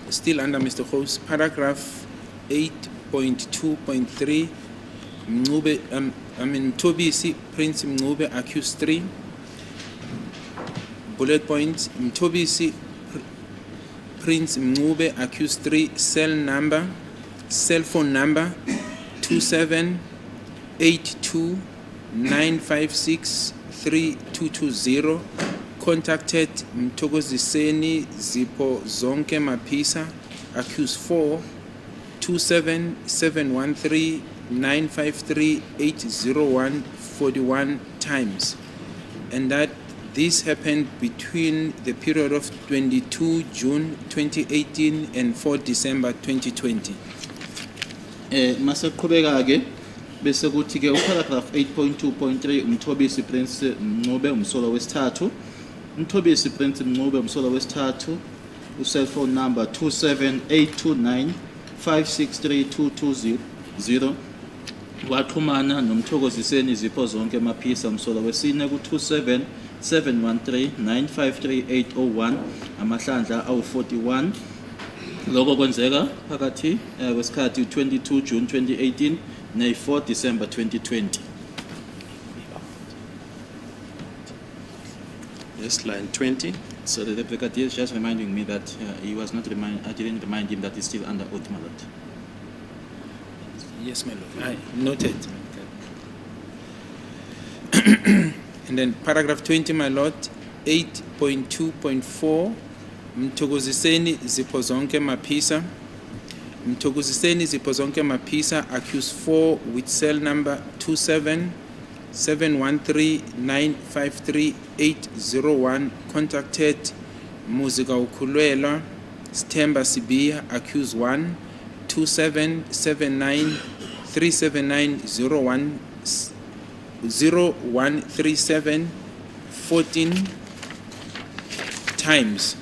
still under Mr. Host, paragraph 8.2.3, Mtobisi Prince Mngube accused 3. Bullet point, Mtobisi Prince Mngube accused 3, cell phone number 278295632220. Contacted Mthokoziseni Zipho Zonke Mapisa, accused 4, 27713953801 times, and that this happened between the period of 22 June 2018 and 4 December 2020. Mase qhubeka ke bese kuthi ke paragraph 8.2.3 Mthobisi Prince Mngube umsolo wesithathu. Mthobisi Prince Mngube umsolo wesithathu cell phone number 27829563220 waxhumana noMthokoziseni Zipho Zonke Maphisa umsolo wesine ku 27713953801 amahlandla awu41. Lokho kwenzeka phakathi kwesikhathi 22 June 2018 ne4 December 2020. Yes, line 20. So the Brigadier is just reminding me that he was not I didn't remind him that he's still under oath, my lord. Yes, my Lord. I noted. And then paragraph 20, my Lord, 8.2.4, Mthokoziseni Zipho Zonke Mapisa. Mthokoziseni Zipho Zonke Mapisa accused 4 with cell number 27713953801. Contacted Muzi kaUkhulelwa Sithemba Sibiya, accused 1, 27793790137 14 times.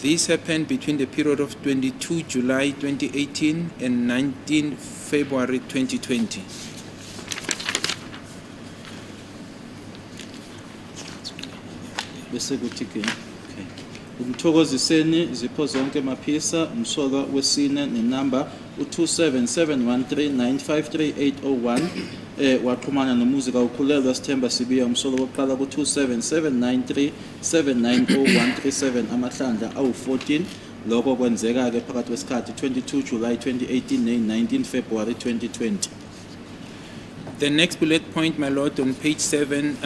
This happened between the period of 22 July 2018 and 19 February 2020. Bese kuthi ke Umthokoziseni Zipho Zonke Maphisa umsolo wesine nenamba u27713953801 waxhumana nomuzi kaUkhulelwa Sithemba Sibiya umsolo wokuqala ku 27797900137 amahlandla awu14. Lokho kwenzeka ke phakathi kwesikhathi 22 July 2018 ne19 February 2020. The next bullet point, my Lord, on page 11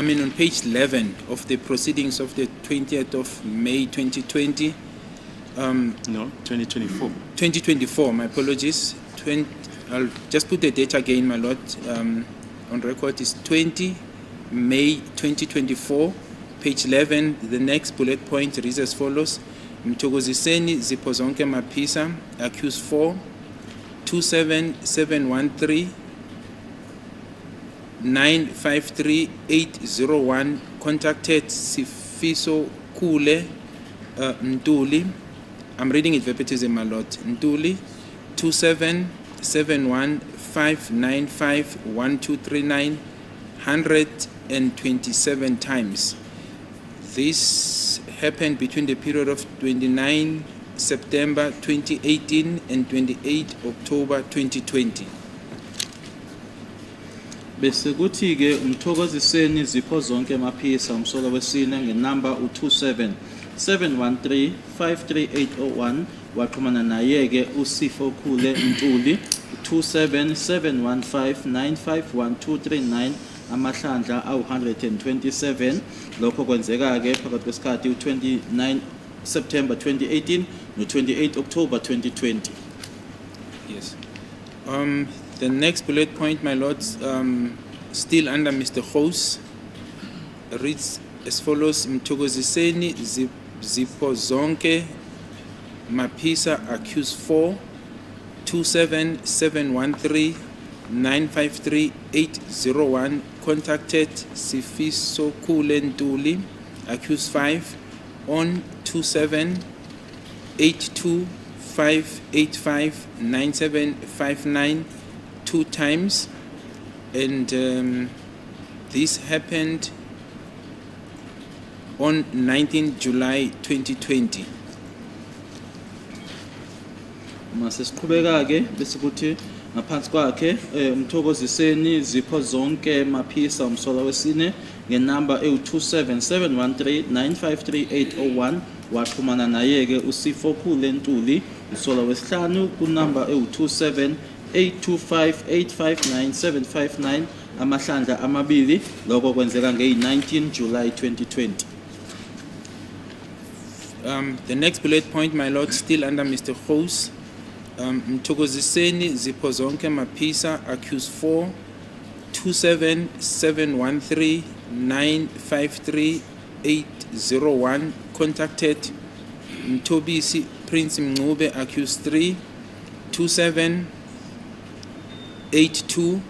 of the proceedings of the 20th of May 2020. No, 2024. 2024, my apologies. I'll just put the date again, my Lord. On record is 20 May 2024, page 11. The next bullet point reads as follows. Mthokoziseni Zipho Zonke Mapisa, accused 4, 27713953801. Contacted Sifiso Kule Ntuli. I'm reading it verbatim, my Lord. Ntuli 27715951239 127 times. This happened between the period of 29 September 2018 and 28 October 2020. Bese kuthi ke Umthokoziseni Zipho Zonke Maphisa umsolo wesine ngenamba u27713533801 waxhumana naye ke uSifo Khule Ntuli 27715951239 amahlandla awu127. Lokho kwenzeka ke phakathi kwesikhathi u29 September 2018 no28 October 2020. Yes. The next bullet point, my lords, still under Mr. House, reads as follows. Mthokoziseni Zipozonke Mapisa, accused 4, 27713 953 801, contacted Sifiso Kulentuli, accused 5, on 2782 585 9759 2 times, and this happened on 19 July 2020. Mase siqhubeka ke bese kuthi ngaphansi kwakhe umthokoziseni Zipho Zonke Maphisa umsola wesine ngenamba e27713953 801 waxhumana naye ke uSifo Khulentuli umsola wesihlanu kunamba e27825859 amahlandla amabili lokho kwenzeka nge19 July 2020. The next bullet point, my lord, still under Mr. Khos. Mthokoziseni Zipho Zonke Maphisa, accused 4, 27713 953 801, contacted Mtobisi Prince Mngube, accused 3, 2782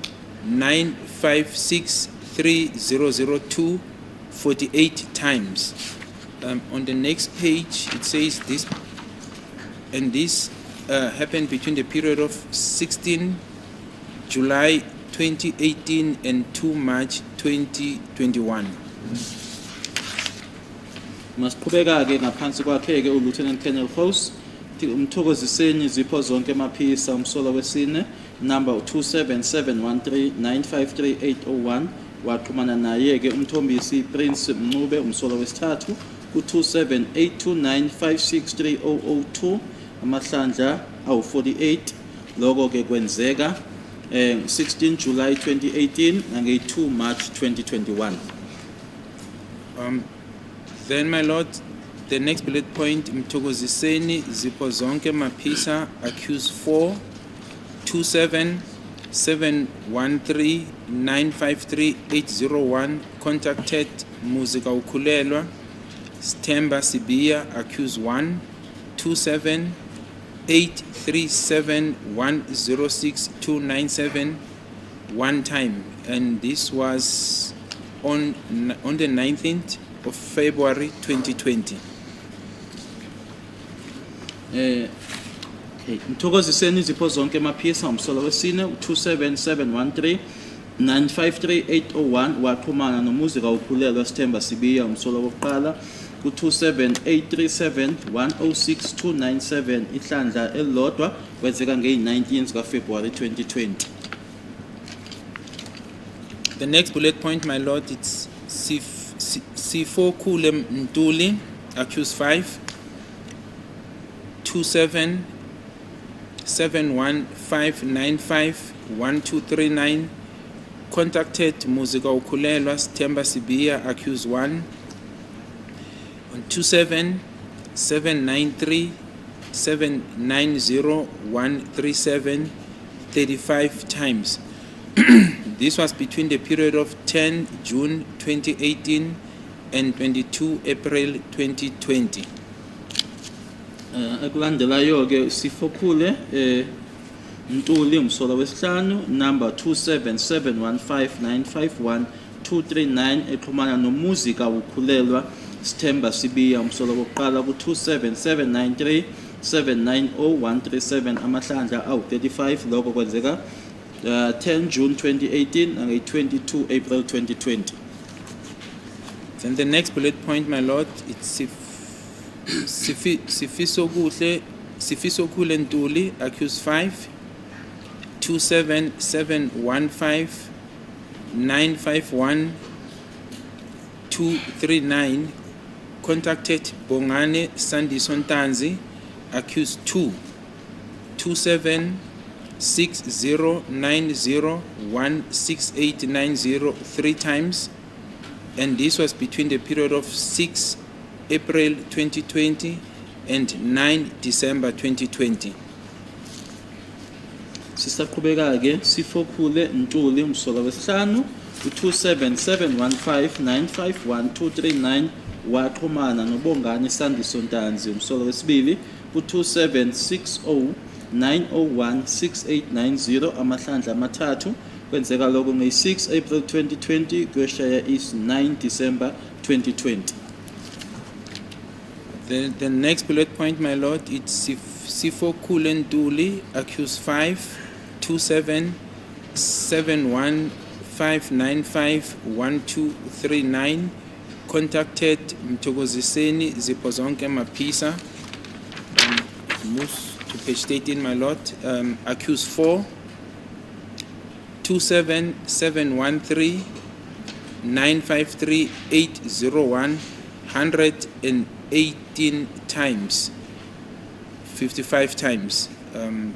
956 3002 48 times. On the next page, it says this, and this happened between the period of 16 July 2018 and 2 March 2021. Masiqhubeka ke ngaphansi kwakhe ke uLieutenant Colonel Khos umthokoziseni Zipho Zonke Maphisa umsola wesine number 27713 953 801 waxhumana naye ke umthombisi Prince Mncube umsola wesithathu ku278295630002 amahlandla awu48 lokho ke kwenzeka 16 July 2018 nange 2 March 2021. Then, my lord, the next bullet point, Mthokoziseni Zipho Zonke Maphisa, accused 4, 27713 953 801, contacted Muzika Ukulelwa Stemba Sibia, accused 1, 27837 106 297 one time, and this was on the 19th of February 2020. Mthokoziseni Zipho Zonke Maphisa umsola wesine 27713 953 801 waxhumana nomuzika ukhulelwa Stemba Sibiya umsola wokuqala ku27837106 297 ihlandla elilodwa kwenzeka nge-19 kaFebruary 2020. The next bullet point, my lord, it's Sifo Kule Mtuli, accused 5, 27715951239, contacted Muzika Ukulelwa Stemba Sibiya, accused 1, on 27793 790 137 35 times. This was between the period of 10 June 2018 and 22 April 2020. Ekulandelayo ke Sifo Khule Mtuli umsola wesihlanu number 27715951239 exhumana nomuzika ukhulelwa Stemba Sibiya umsola wokuqala ku27793 790 137 amahlandla awu35 lokho kwenzeka 10 June 2018 and 22 April 2020. Then the next bullet point, my lord, it's Sifiso Kule Ntuli, accused 5, 27715 951 239, contacted Bongane Sandison Tanzi, accused 2, 27609016890 3 times, and this was between the period of 6 April 2020 and 9 December 2020. Sisaqhubeka ke Sifo Khule Ntuli umsola wesihlanu u27715951239 waxhumana noBongani Sandiso Ntanzi umsolo wesibili ku 2760 901 6890 amahlandla amathathu kwenzeka lokho nge6 April 2020 kweshaya is 9 December 2020. The next bullet point, my lord, it's Sifo Kulen Duli, accused 5, 27 71 595 1239, contacted Mthokoziseni Zipozonke Mapisa. Moves to page 18, my lord. Accused 4, 27 713 953 801 118 times, 55 times.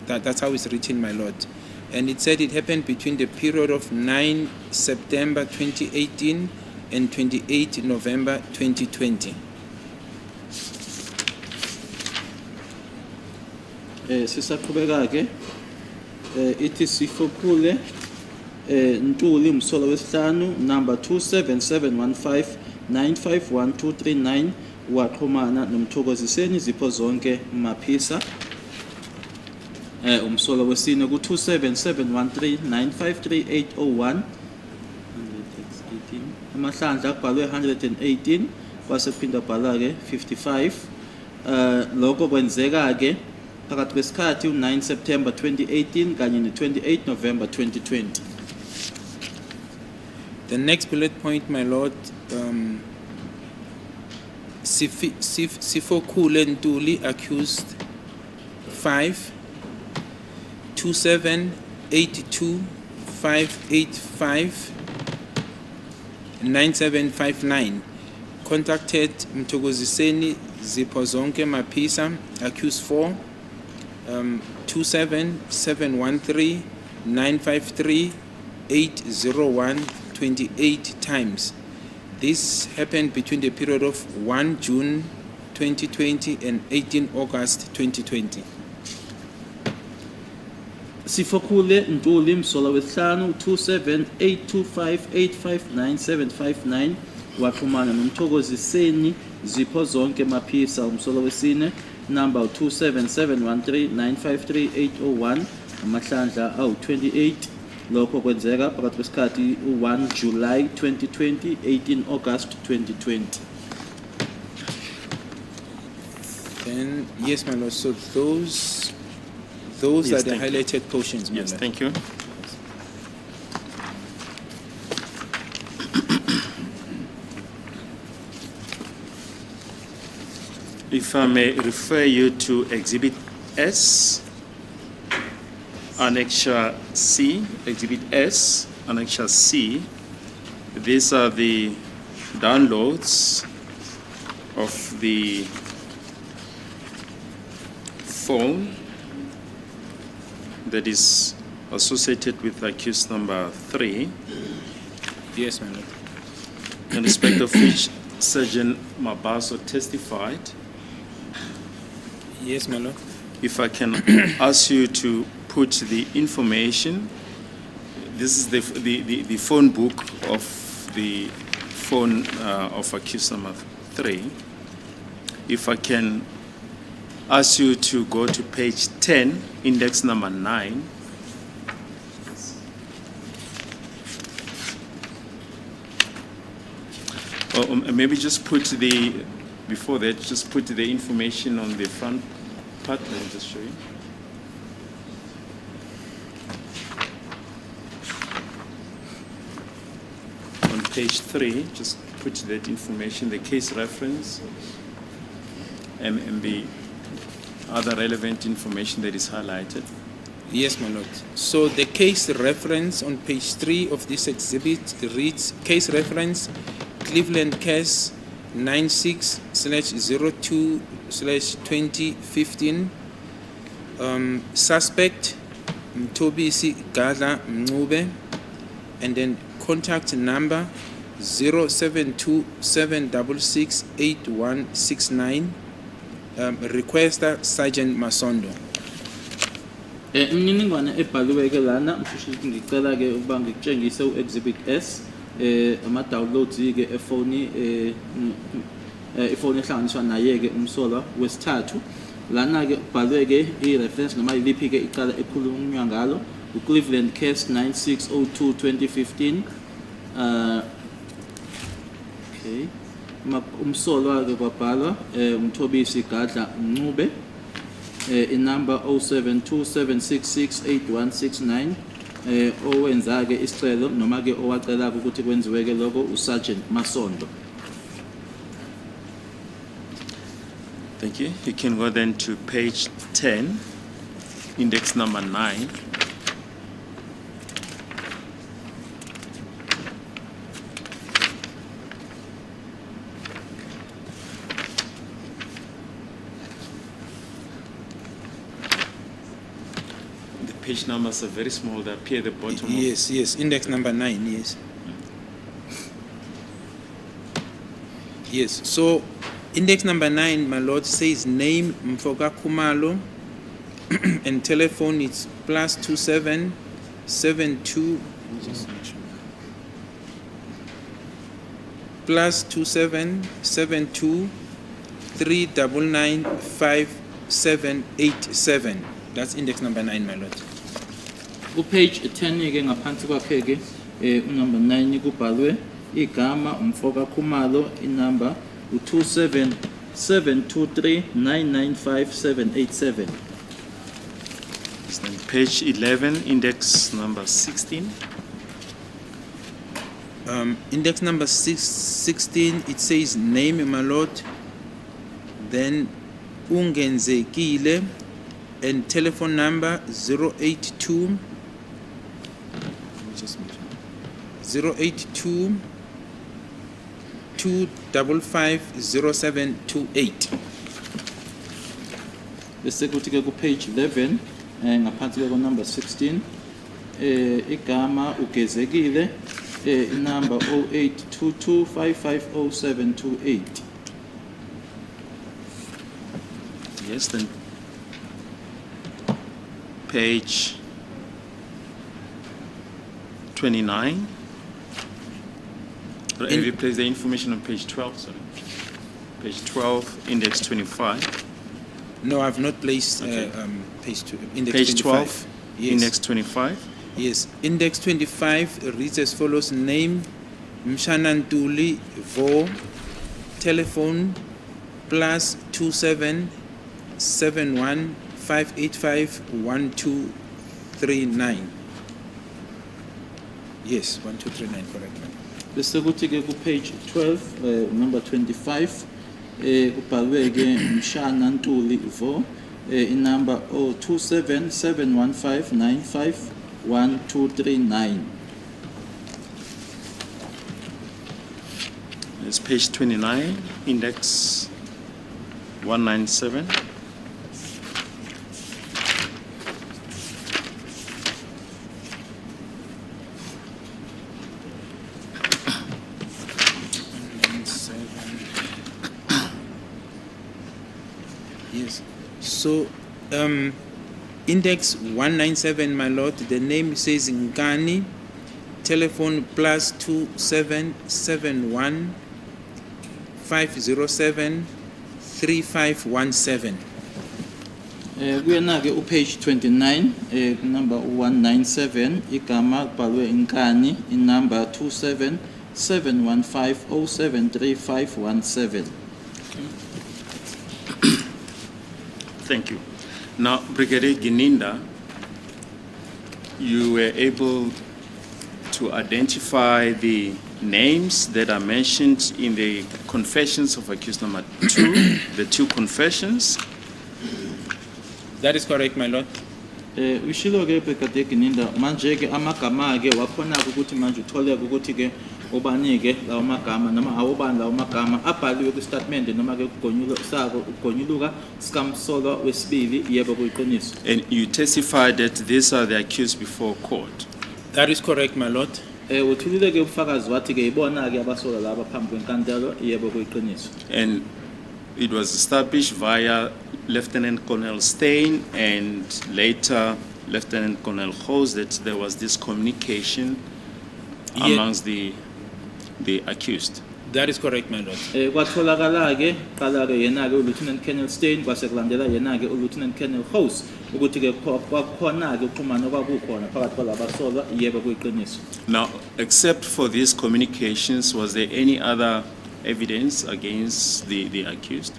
That's how it's written, my lord. And it said it happened between the period of 9 September 2018 and 28 November 2020. Sisaqhubeka ke ithi Sifokule Ntuli umsolo wesihlanu number 27715 951239 waxhumana noMthokoziseni Zipozonke Mapisa umsolo wesine ku 27713 953 801 amahlandla kubhalwe 118 kwase kuphinda bhala ke 55 lokho kwenzeka ke phakathi kwesikhathi u9 September 2018 kanye ne28 November 2020. The next bullet point, my lord, Sifokule Ntuli, accused 5, 27 82 585 9759, contacted Mthokoziseni Zipozonke Mapisa, accused 4, 27 713 953 801 28 times. This happened between the period of 1 June 2020 and 18 August 2020. Sifokule Ntuli umsolo wesihlanu 27825859759 waxhumana noMthokoziseni Zipozonke Mapisa umsolo wesine number 27713 953 801 amahlandla awu28 lokho kwenzeka phakathi kwesikhathi u1 July 2020 18 August 2020. Then yes, my lord, so those Yes, are the thank you. highlighted portions, my Yes, lord. thank you. If I may refer you to Exhibit S, Annexure C, Exhibit S, Annexure C. These are the downloads of the phone that is associated with accused number 3, Yes, my lord. in respect of which Sergeant Mabaso testified. Yes, my lord. If I can ask you to put the information, this is the phone book of the phone of accused number 3. If I can ask you to go to page 10, index number 9. Or maybe just put before that, just put the information on the front part. Let me just show you. On page 3, just put that information, the case reference, and the other relevant information that is highlighted. Yes, my lord. So the case reference on page 3 of this exhibit reads case reference Cleveland case 96/02/2015. Suspect Mtobisi Gadla Mncube, and then contact number 0727668169. Requester Sergeant Masondo. Imininingwane ebhaliwe ke lana mfishini ngicela ke ukuba ngikutshengise uexhibit S ama downloads ke efoni ifoni ehlanganiswa naye ke umsolwa wesithathu lana ke ubhalwe ke i-reference noma iliphi ke icala ekhulunywa ngalo uCleveland case 9602 2015 okay umsolwa ke kwabhalwa uMthobisi Gadla Ncube inumber 0727668169 owenza ke isicelo noma ke owacela ukuthi kwenziwe ke lokho uSergeant Masondo. Thank you. You can go then to page 10, index number 9. The page numbers are very small. They appear at the bottom. Yes, index number 9, yes. Yes, so index number 9, my lord, says name Mfoka Kumalo and telephone it's +27 72 +27 72 399 5787. That's index number 9, my lord. Ku page 10 ke ngaphansi kwakhe ke number 9 kubhalwe igama Mfoka Khumalo inumber u27723995787. Then page 11, index number 16. Index number 16, it says name, my lord, then Ungenzekile and telephone number 082 2550728. Bese kuthi ke ku page 11 ngaphansi ke number 16 igama ugezekile inumber 0822550728. Yes, then page 29. Have you placed the information on page 12? Sorry. Page 12, index 25. No, I've not placed Okay. page two, index Page 25. 12, Yes. index 25. Yes, index 25 reads as follows: name Mshanantuli Vo, telephone +27 71 585 1239. Yes, 1239, correct. Bese kuthi ke ku page 12 number 25 kubhalwe ke Mshana Ntuli Vo inumber 027715951239. It's page 29, index 197. Yes. So, index 197, my lord, the name says Ngani, telephone +2771 507 3517. Kuyena ke page 29 number 197 igama kubhalwe Nkani inumber 27715073517. Thank you. Now, Brigadier Gininda, you were able to identify the names that are mentioned in the confessions of accused number 2, the 2 confessions. That is correct, my lord. Ushilo ke Brigadier Gininda manje ke amagama ke wakhona ukuthi manje uthole ukuthi ke ubanike lawo magama noma awubani lawo magama abhaliwe ku statement noma ke kugonyuluka sako ukugonyuluka sikamsolwa wesibili yebo kuyiqiniso. And you testified that these are the accused before court. That is correct, my lord. Uthulile ke ubufakazi wathi ke ibona ke abasolwa laba phambi kwenkantolo yebo kuyiqiniso. And it was established via Lieutenant Colonel Stein and later Lieutenant Colonel Hose that there was this communication amongst the accused. That is correct, my lord. Kwatholakala-ke qala-ke yena-ke uLieutenant Colonel Steyn kwase kulandela yena-ke uLieutenant Colonel House ukuthi-ke kwakhona-ke uxhumano okwakukhona phakathi kwalabasolwa yebo kuyiqiniso. Now, except for these communications, was there any other evidence against the accused?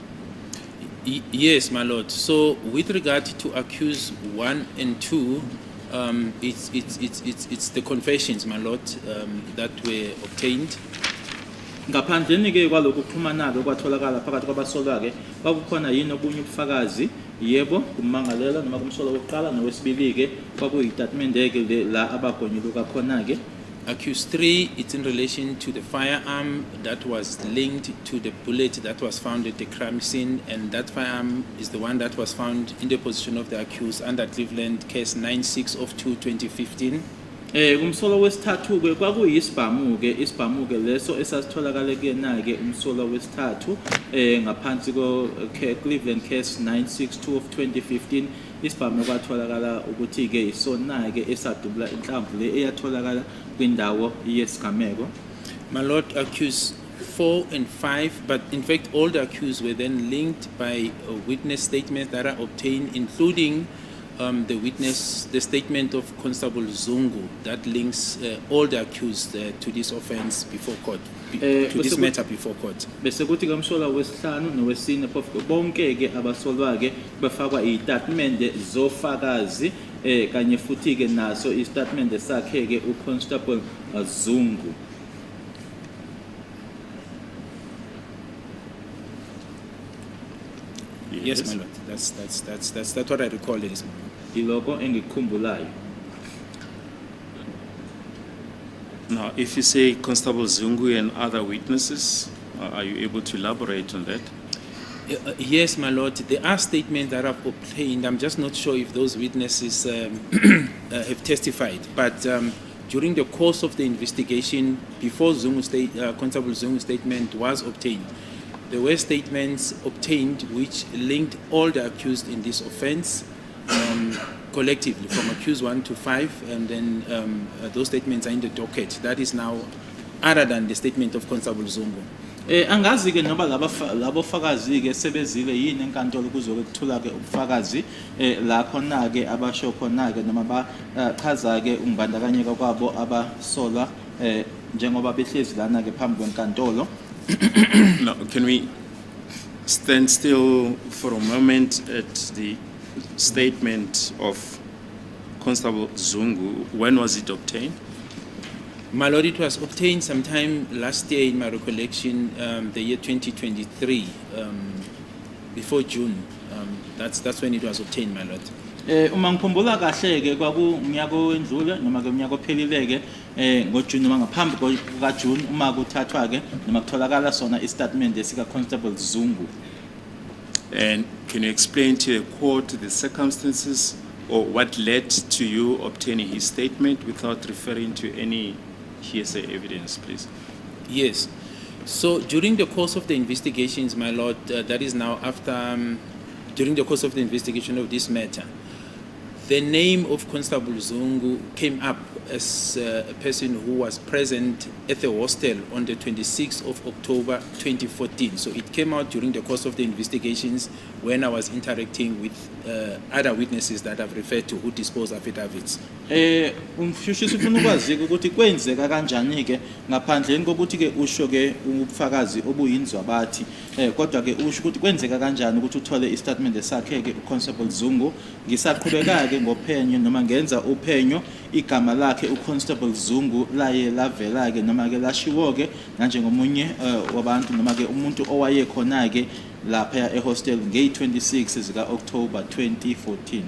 Yes, my lord. So, with regard to accused 1 and 2, it's the confessions, my lord, that were obtained. Ngaphandleni-ke kwalokhu kuxhumana-ke kwatholakala phakathi kwabasolwa-ke kwakukhona yini obunye ubufakazi yebo kummangalela noma kumsolwa wokuqala nowesibili-ke kwakuyitatimende-ke la abagonyelwe kakhona-ke. Accused 3, it's in relation to the firearm that was linked to the bullet that was found at the crime scene, and that firearm is the one that was found in the possession of the accused under Cleveland case 96 of 2015. Kumsolwa wesithathu-ke kwakuyisibhamu-ke isibhamu-ke leso esasitholakala kuyena-ke umsolwa wesithathu ngaphansi Cleveland case 962 of 2015. Isibhamu kwatholakala ukuthi-ke isona-ke esadubula inhlamvu le eyatholakala kwindawo yesigameko. My lord, accused 4 and 5, but in fact all the accused were then linked by witness statements that are obtained, including the statement of Constable Zungu that links all the accused to this offense before court, to this matter before court. Bese kuthi kumsolwa wesihlanu nowesine phofu bonke-ke abasolwa-ke bafakwa iy'tatimende zofakazi kanye futhi-ke naso isitatimende sakhe-ke uConstable Zungu. Yes, my lord. That's what I recall it is. Iloko engikhumbulayo. Now, if you say Constable Zungu and other witnesses, are you able to elaborate on that? Yes, my lord. There are statements that are obtained. I'm just not sure if those witnesses have testified. But during the course of the investigation, before Constable Zungu's statement was obtained, there were statements obtained which linked all the accused in this offense collectively, from accused 1 to 5, and then those statements are in the docket. That is now other than the statement of Constable Zungu. Angazi-ke noba labo fakazi-ke sebezile yini enkantolo kuzoke kuthula-ke ubufakazi la khona-ke abasho khona-ke noma bachaza-ke ukubandakanyeka kwabo abasolwa njengoba behlezi lana-ke phambi kwenkantolo. Now, can we stand still for a moment at the statement of Constable Zungu? When was it obtained? My lord, it was obtained sometime last year in my recollection, the year 2023, before June. That's when it was obtained, my lord. Uma ngikhumbula kahle-ke kwakunyaka owendlule noma-ke unyaka ophelile-ke ngoJune noma ngaphambi kukaJune uma kuthathwa-ke noma kutholakala sona isitatimende sika-Constable Zungu. And can you explain to the court the circumstances or what led to you obtaining his statement without referring to any hearsay evidence, please? Yes. So during the course of the investigations, my lord, that is now after, during the course of the investigation of this matter, the name of Constable Zungu came up as a person who was present at the hostel on the 26th of October 2014. So it came out during the course of the investigations when I was interacting with other witnesses that I've referred to who disposed affidavits. Umfushisi ufuna ukwazi-ke ukuthi kwenzeka kanjani-ke ngaphandleni kokuthi-ke usho-ke ubufakazi obuyinzwa bathi kodwa-ke usho ukuthi kwenzeka kanjani ukuthi uthole isitatimende sakhe-ke uConstable Zungu. Ngisaqhubeka-ke ngophenyo noma ngenza uphenyo igama lakhe uConstable Zungu laye lavela-ke noma-ke lashiwo-ke nanjengomunye wabantu noma-ke umuntu owayekhona-ke lapha ehostel ngeyi-26 zika-October 2014.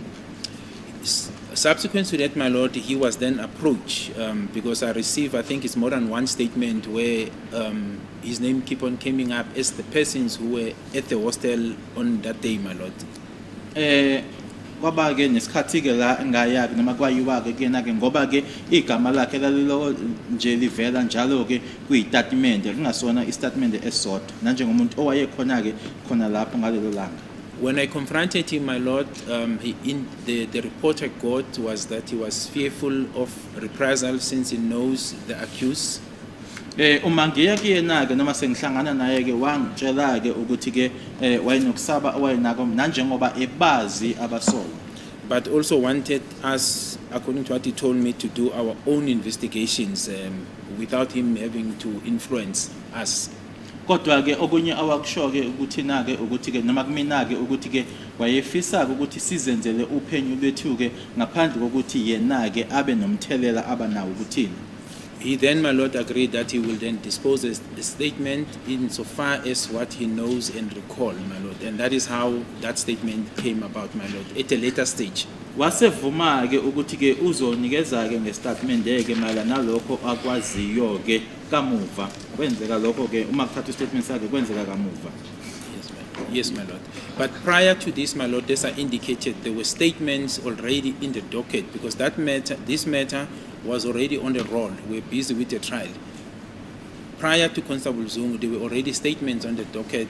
Subsequent to that, my lord, he was then approached because I received, I think it's more than one statement where his name keep on coming up as the persons who were at the hostel on that day, my lord. Kwaba-ke nesikhathi-ke la engayaki noma kwayiwa-ke kuyena-ke ngoba-ke igama lakhe lalilo nje livela njalo-ke kuyitatimende kungasona isitatimende esodwa nanjengomuntu owayekhona-ke khona lapho ngalelo langa. When I confronted him, my lord, the report I got was that he was fearful of reprisal since he knows the accused. uma ngiya kuyena ke noma sengihlangana naye ke wangitshela ke ukuthi ke wayenokusaba owayenako nanjengoba ebazi abasolwa. but also wanted us, according to what he told me, to do our own investigations without him having to influence us. Kodwa ke okunye awakusho ke ukuthi na ke ukuthi ke noma kumina ke ukuthi ke wayefisa ukuthi sizenzele uphenyo lwethu ke ngaphandle kokuthi yena ke abe nomthelela abanawo ukuthini. He then, my Lord, agreed that he will then dispose the statement insofar as what he knows and recall, my Lord. And that is how that statement came about, my Lord, at a later stage. Wasevuma ke ukuthi ke uzonikeza ke ngestatement ke mayelana nalokho akwaziyo ke kamuva. Kwenzeka lokho ke uma kuthatha istatement sakhe kwenzeka kamuva. Yes, my Lord. But prior to this, my Lord, as I indicated, there were statements already in the docket because this matter was already on the roll. We're busy with the trial. Prior to Constable Zungu, there were already statements on the docket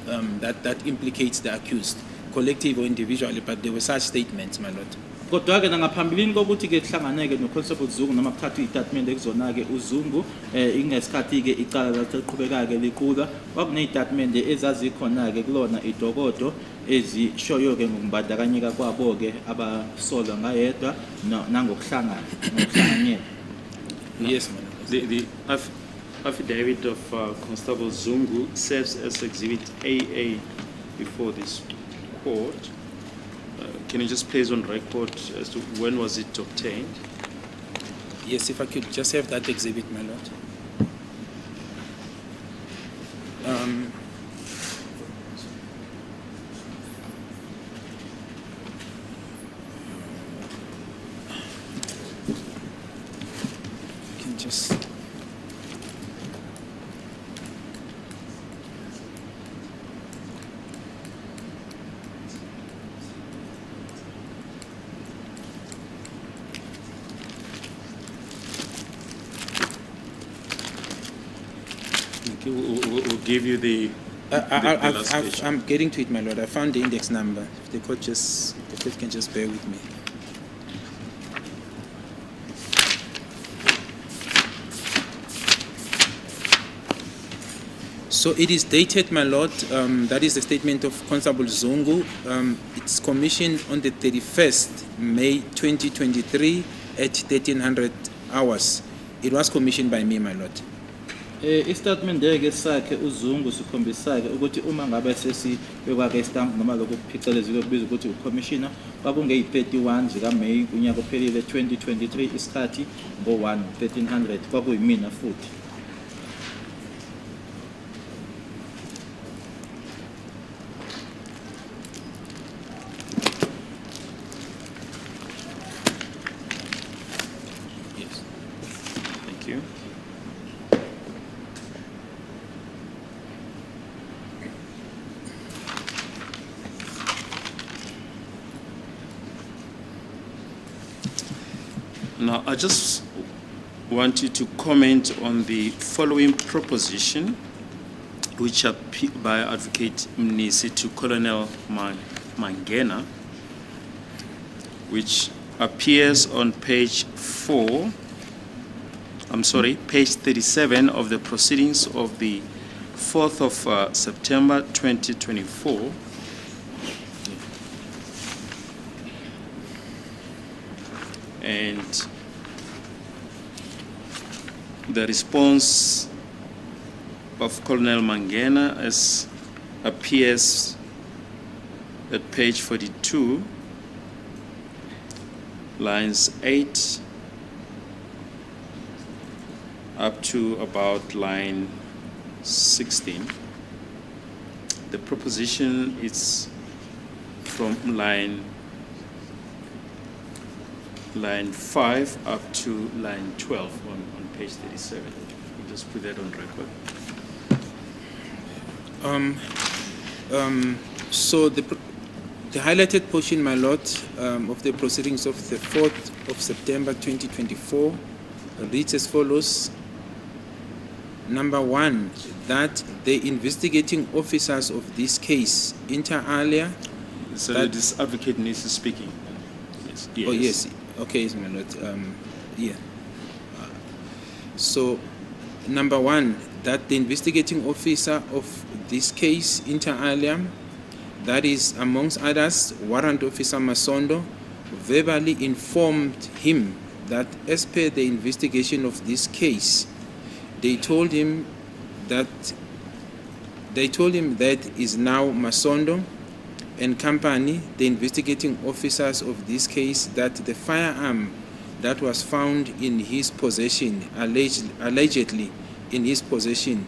that implicates the accused, collective or individually, but there were such statements, my Lord. Kodwa ke ngaphambilini kokuthi ke hlanganeke no Constable Zungu noma kuthatha istatement ekuzona ke uZungu ingesikhathi ke icala laqhubeka ke liqula kwakune istatement ezazikhona ke kulona idokodo ezishoyo ke ngokumbandakanyeka kwabo ke abasolwa ngayedwa nangokuhlangana ngokuhlanganyela. Yes, my Lord. The affidavit of Constable Zungu serves as Exhibit AA before this court. Can you just place on record as to when was it obtained? Yes, if I could just have that exhibit, my Lord. Can just. Okay, we'll give you the last page. I'm getting to it, my Lord. I found the index number. If the court can just bear with me. So it is dated, my Lord. That is the statement of Constable Zungu. It's commissioned on the 31st May 2023 at 1300 hours. It was commissioned by me, my Lord. Istatement ke sakhe uZungu sikhombisa ke ukuthi uma ngabe sesibekwa ke stamp noma lokho kuphicelezwe kubizwa ukuthi ucommissioner kwakungeyi31 zika May kunyaka ophelile 2023 isikhathi ngo1 1300 kwakuyimina futhi. Yes. Thank you. Now, I just want you to comment on the following proposition, which are by Advocate Mnisi to Colonel Mangena, which appears on page 37 of the proceedings of the 4th of September 2024. And the response of Colonel Mangena as appears at page 42, lines 8 up to about line 16. The proposition is from line 5 up to line 12 on page 37. We'll just put that on record. So the highlighted portion, my Lord, of the proceedings of the 4th of September 2024 reads as follows. Number 1, that the investigating officers of this case, inter alia. So that this advocate needs to speaking. Yes. Oh, yes. Okay, my Lord. Yeah. So Number one, that the investigating officer of this case, inter alia, that is, amongst others, Warrant Officer Masondo, verbally informed him that as per the investigation of this case, they told him that is now Masondo and company, the investigating officers of this case, that the firearm that was found in his possession, allegedly in his possession,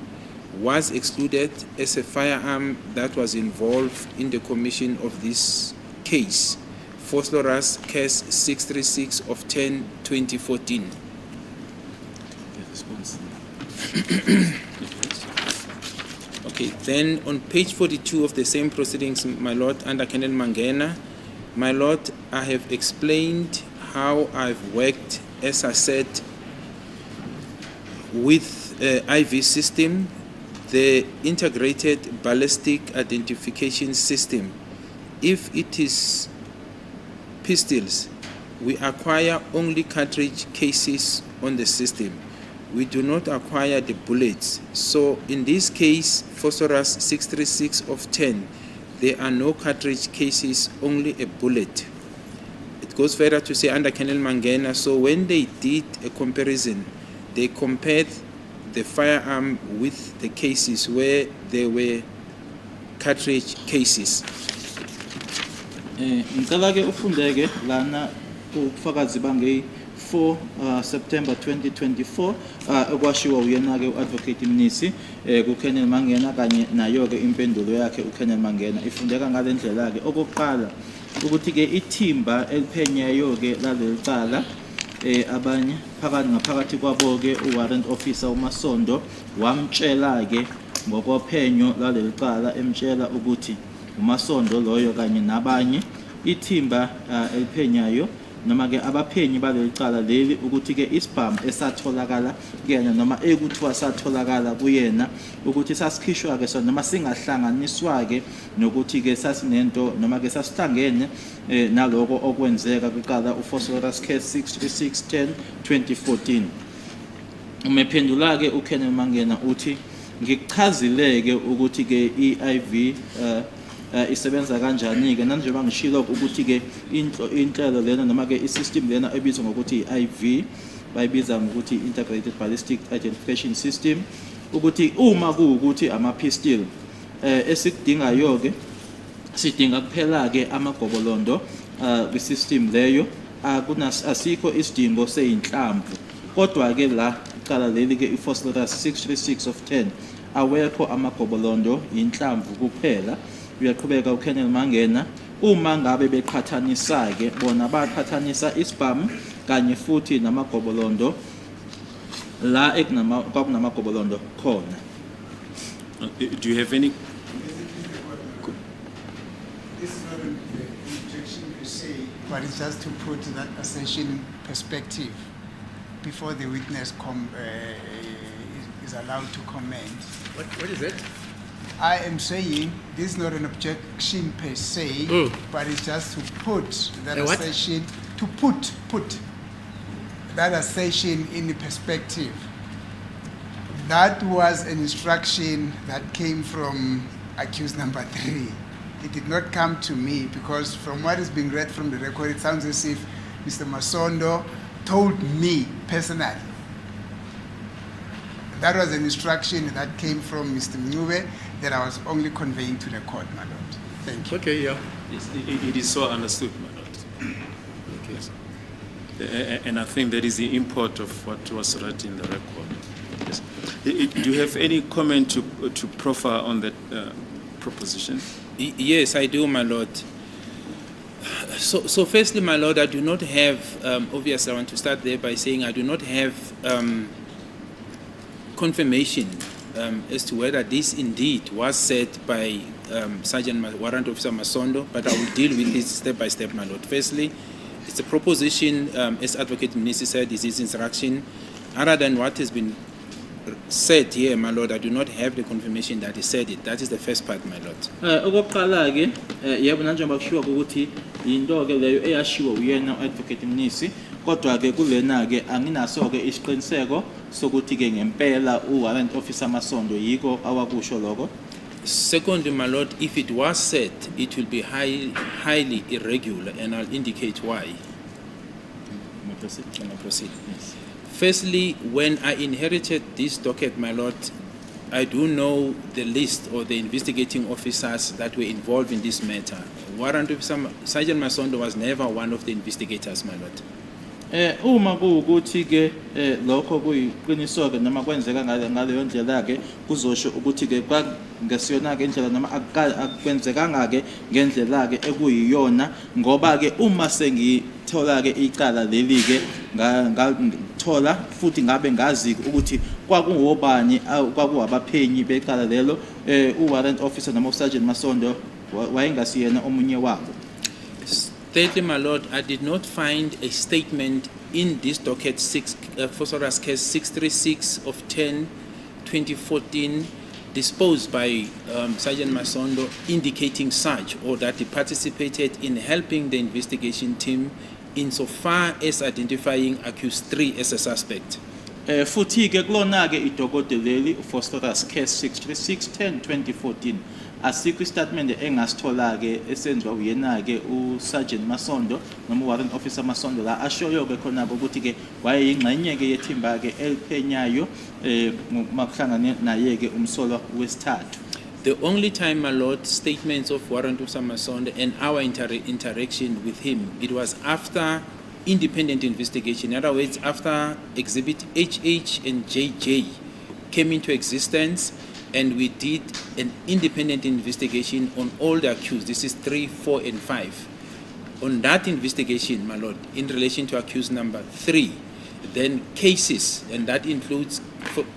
was excluded as a firearm that was involved in the commission of this case, Phosphorus Case 636 of 10/2014. Okay, then on page 42 of the same proceedings, my Lord, under Colonel Mangena, my Lord, I have explained how I've worked, as I said, with IV system, the integrated ballistic identification system. If it is pistols, we acquire only cartridge cases on the system. We do not acquire the bullets. So in this case, Phosphorus 636 of 10, there are no cartridge cases, only a bullet. It goes further to say under Colonel Mangena, so when they did a comparison, they compared the firearm with the cases where there were cartridge cases. Ngicela ke ufundeke lana ubufakazi bange 4 September 2024 okwashiwa uyena ke uadvocate Mnisi ku Colonel Mangena kanye nayo ke impendulo yakhe uColonel Mangena ifundeka ngalendlela ke okokuqala ukuthi ke ithimba eliphenyeyo ke lalecala abanye ngaphakathi kwabo ke uwarrant officer uMasondo wamtshela ke ngokophenyo lalecala emtshela ukuthi uMasondo loyo kanye nabanye ithimba eliphenyayo noma ke abaphenyi balecala leli ukuthi ke isibhamu esatholakala kuyena noma ekuthiwa satholakala kuyena ukuthi sasikhishwa ke sona noma singahlanganiswa ke nokuthi ke sasinento noma ke sasihlangene naloko okwenzeka kuqala uphosphorus case 636/10/2014. Umephendula ke uColonel Mangena uthi ngikuchazileke ukuthi ke iIV isebenza kanjani ke nanjengoba ngishilo ukuthi ke inhlelo lena noma ke isystem lena ebizwa ngokuthi iIV bayibiza ngokuthi integrated ballistic identification system ukuthi uma kuukuthi ama pistol esikudingayo ke sidinga kuphela ke amagobolondo kwisystem leyo asikho isidingo seyinhlamvu kodwa ke la qala leli ke iphosphorus 636 of 10 awekho amagobolondo inhlamvu kuphela. Uyaqhubeka uColonel Mangena uma ngabe beqhathanisa ke bona baqhathanisa isibhamu kanye futhi namagobolondo la ekunamagobolondo khona. Do you have any? This is not an objection per se, but it's just to put that assertion in perspective before the witness is allowed to comment. What is it? I am saying this is not an objection per se, but it's just to put that A what? assertion, to put that assertion in perspective. That was an instruction that came from accused number 3. It did not come to me because from what is being read from the record, it sounds as if Mr. Masondo told me personally. That was an instruction that came from Mr. Mnyube that I was only conveying to the court, my lord. Thank you. Okay, yeah. It is so understood, my lord. Okay. And I think that is the import of what was read in the record. Yes. Do you have any comment to proffer on that proposition? Yes, I do, my lord. So firstly, my lord, I do not have, obviously I want to start there by saying I do not have confirmation as to whether this indeed was said by Sergeant Warrant Officer Masondo, but I will deal with this step by step, my lord. Firstly, it's a proposition, as Advocate Mnisi said, is his instruction. Other than what has been said here, my lord, I do not have the confirmation that he said it. That is the first part, my lord. Okokuqala ke yebo nanjengoba kushiwo ukuthi into ke leyo eyashiwo uyena uadvocate Mnisi kodwa ke kulena ke anginaso ke isiqiniseko sokuthi ke ngempela uwarrant officer Masondo yiko awakusho lokho. Secondly, my lord, if it was said, it will be highly irregular, and I'll indicate why. Can I proceed? Yes. Firstly, when I inherited this docket, my lord, I do know the list or the investigating officers that were involved in this matter. Warrant Officer Sergeant Masondo was never one of the investigators, my lord. Uma kuukuthi ke lokho kuyiqiniso ke noma kwenzeka ngaleyo ndlela ke kuzosho ukuthi ke ngesiyona ke indlela noma akwenzekanga ke ngendlela ke ekuyiyona ngoba ke uma sengithola ke icala leli ke ngathola futhi ngabe ngazi ukuthi kwakuwobani kwakuwabaphenyi becala lelo uwarrant officer noma Sergeant Masondo wayengasiyena omunye wabo. Thirdly, my lord, I did not find a statement in this docket Phosphorus case 636 of 10/2014 disposed by Sergeant Masondo indicating such or that he participated in helping the investigation team insofar as identifying accused 3 as a suspect. Futhi ke kulona ke idokodo leli Phosphorus case 636 10/2014 asikho istatement engasithola ke esenziwa uyena ke uSergeant Masondo noma warrant officer Masondo la ashoyo ke khona ukuthi ke wayeyingxenye ke yethimba ke eliphenyayo makuhlangane naye ke umsolwa wesithathu. The only time, my lord, statements of Warrant Officer Masondo and our interaction with him, it was after independent investigation. In other words, after Exhibit HH and JJ came into existence, and we did an independent investigation on all the accused. This is 3, 4, and 5. On that investigation, my lord, in relation to accused number 3, then cases, and that includes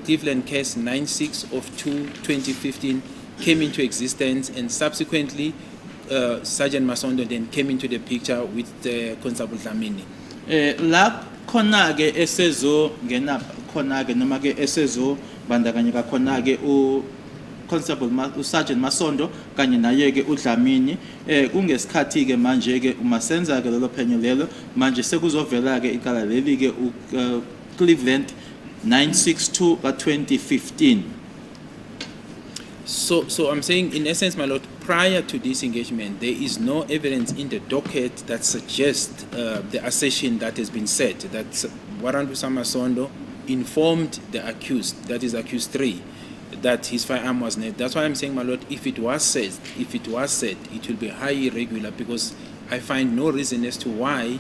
Cleveland case 96 of 2/2015, came into existence, and subsequently Sergeant Masondo then came into the picture with Constable Dlamini. La khona ke esezo ngena khona ke noma ke esezo bandakanyeka khona ke Constable Sergeant Masondo kanye naye ke uDlamini kungesikhathi ke manje ke uma senza ke lelo phenyo lelo manje sekuzovela ke icala leli ke Cleveland 962 ka2015. So I'm saying, in essence, my lord, prior to this engagement, there is no evidence in the docket that suggests the assertion that has been said, that Warrant Officer Masondo informed the accused, that is accused 3, that his firearm was nabbed. That's why I'm saying, my lord, if it was said, it will be highly irregular, because I find no reason as to why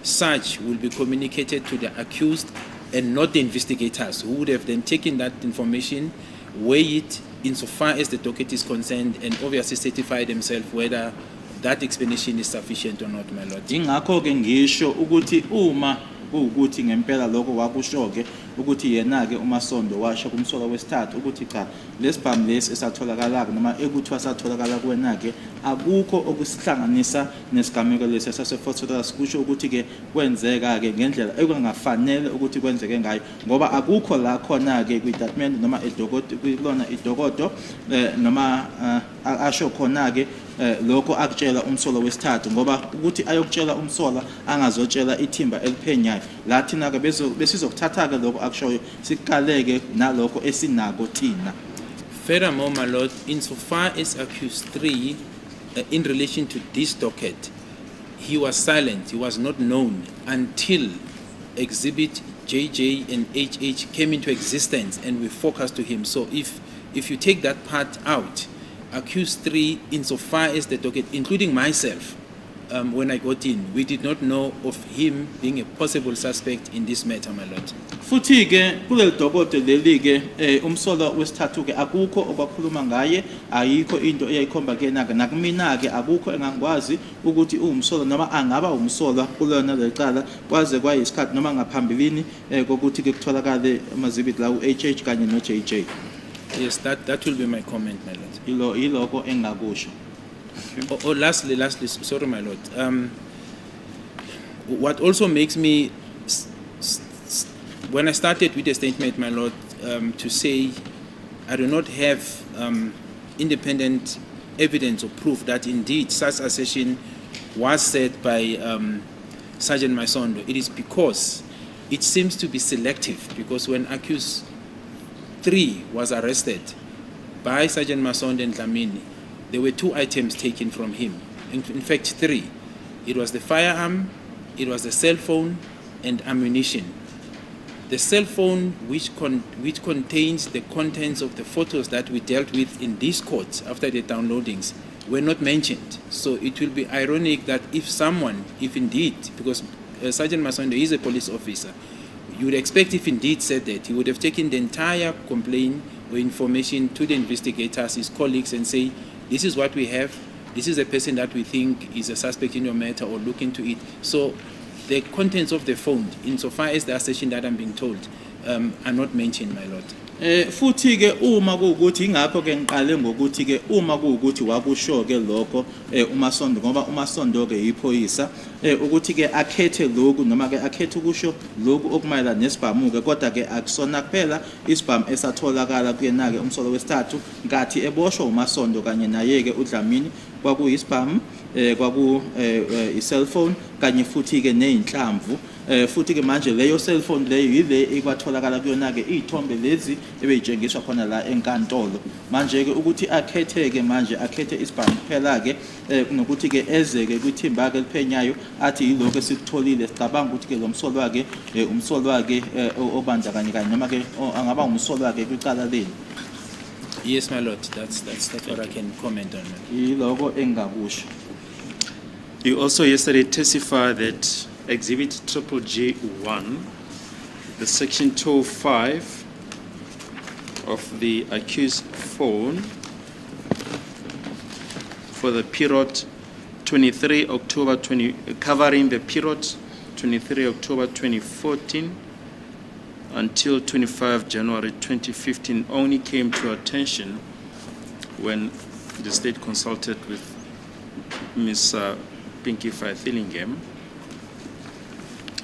such will be communicated to the accused and not the investigators, who would have then taken that information, weigh it insofar as the docket is concerned, and obviously certify themselves whether that explanation is sufficient or not, my lord. Ingakho ke ngisho ukuthi uma ukuthi ngempela lokho wakushoke ukuthi yena ke uMasondo washo kumsola wesithathu ukuthi cha lesibhamu lesi esatholakala noma ekuthiwa satholakala kuwena ke akukho okusihlanganisa nesigameko lesi sasefosphorus kusho ukuthi ke kwenzeka ke ngendlela ekungafanele ukuthi kwenzeke ngayo ngoba akukho la khona ke kwi-document noma edokodo kulona idokodo noma asho khona ke lokho akutshela umsola wesithathu ngoba ukuthi ayokutshela umsola angazotshela ithimba eliphenyayo la thina ke besizokuthatha ke lokho akushoyo sikaleke nalokho esinako thina. Furthermore, my lord, insofar as accused 3 in relation to this docket, he was silent, he was not known until exhibit JJ and HH came into existence and we focused to him. So if you take that part out, accused 3, insofar as the docket, including myself, when I got in, we did not know of him being a possible suspect in this matter, my lord. Futhi ke kuleli dokodo leli ke umsolo wesithathu ke akukho okwakhuluma ngaye ayikho into eyayikhomba ke nakumina ke akukho engangikwazi ukuthi uumsolo noma angaba umsolo kulona lecala kwaze kwayisikhathi noma ngaphambilini kokuthi ke kutholakale amazibiti la uHH kanye noJJ. Yes, that will be my comment, my lord. Iloko engakusho. Lastly, sorry, my lord. What also makes me, when I started with the statement, my lord, to say I do not have independent evidence or proof that indeed such assertion was said by Sergeant Masondo, it is because it seems to be selective, because when accused 3 was arrested by Sergeant Masondo and Dlamini, there were 2 items taken from him. In fact, 3. It was the firearm, it was the cell phone, and ammunition. The cell phone, which contains the contents of the photos that we dealt with in this court after the downloadings, were not mentioned. So it will be ironic that if indeed, because Sergeant Masondo is a police officer, you would expect if indeed said that, he would have taken the entire complaint or information to the investigators, his colleagues, and say, this is what we have, this is a person that we think is a suspect in your matter, or look into it. So the contents of the phone, insofar as the assertion that I'm being told, are not mentioned, my lord. Futhi ke uma kuukuthi ingakho ke ngiqale ngokuthi ke uma kuukuthi wakusho ke lokho uMasondo, ngoba uMasondo ke iphoyisa ukuthi ke akhethe lokhu noma ke akhethe ukusho lokhu okumayela nesibhamu ke, kodwa ke akusona kuphela isibhamu esatholakala kuyena ke umsolo wesithathu, ngathi eboshwa uMasondo kanye naye ke uDlamini kwakuyisibhamu kwaku i-cellphone kanye futhi ke nezinhlamvu. Futhi ke manje leyo cellphone leyo yile ekwatholakala kuyona ke izithombe lezi ebeyitshengiswa khona la enkantolo. Manje ke ukuthi akhetheke manje akhethe isibhamu kuphela ke kunokuthi ke eze ke kwithimba ke liphenyayo athi yiloko esikutholile, sicabanga ukuthi ke lo msolo wakhe umsolo wakhe obandakanyekayo noma ke angaba umsolo wakhe kwicala leli. Yes, my lord, that's what I can comment on. Yiloko engakusho. You also yesterday testified that Exhibit G1, the section 205 of the accused phone for the period 23 October 20, covering the period 23 October 2014 until 25 January 2015, only came to attention when the state consulted with Ms. Pinky Faithillingham.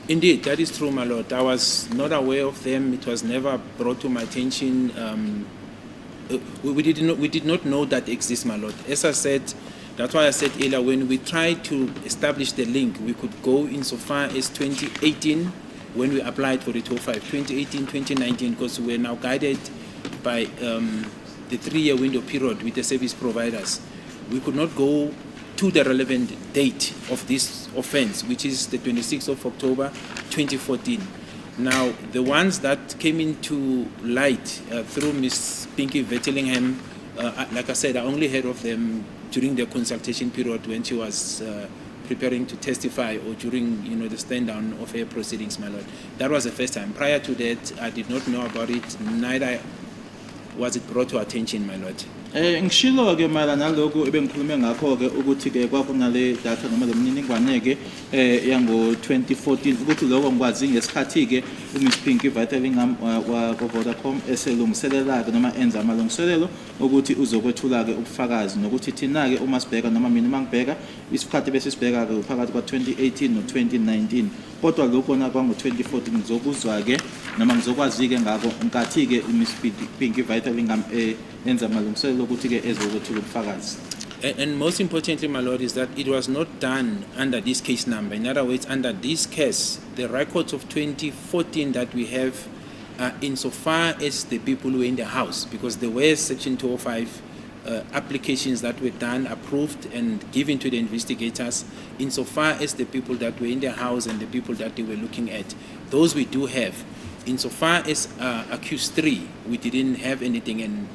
Indeed, that is true, my lord. I was not aware of them. It was never brought to my attention. We did not know that exists, my lord. As I said, that's why I said earlier, when we tried to establish the link, we could go insofar as 2018, when we applied for the 205, 2018, 2019, because we're now guided by the 3-year window period with the service providers. We could not go to the relevant date of this offense, which is the 26th of October 2014. Now, the ones that came into light through Ms. Pinky Vettelingham, like I said, I only heard of them during the consultation period when she was preparing to testify, or during the stand down of her proceedings, my lord. That was the first time. Prior to that, I did not know about it, neither was it brought to attention, my lord. Ngishilo ke mala naloko ebengikhulume ngakho ke ukuthi ke kwakunale data noma lemininingwane ke yango 2014 ukuthi lokho ngikwazi ngesikhathi ke uMiss Pinky Vettelingham wa Vodacom eselungiselela ke noma enza amalungiselelo ukuthi uzokwethula ke ubufakazi nokuthi thina ke uma sibheka noma mina mangibheka isikhathi bese sibheka ke phakathi kwa 2018 no 2019, kodwa lokho na kwango 2014 ngizokuzwa ke noma ngizokwazi ke ngakho nkathi ke uMiss Pinky Vettelingham enza amalungiselelo ukuthi ke ezokwethula ubufakazi. And most importantly, my lord, is that it was not done under this case number. In other words, under this case, the records of 2014 that we have insofar as the people who were in the house, because there were Section 205 applications that were done, approved, and given to the investigators, insofar as the people that were in the house and the people that they were looking at. Those we do have. Insofar as accused 3, we didn't have anything, and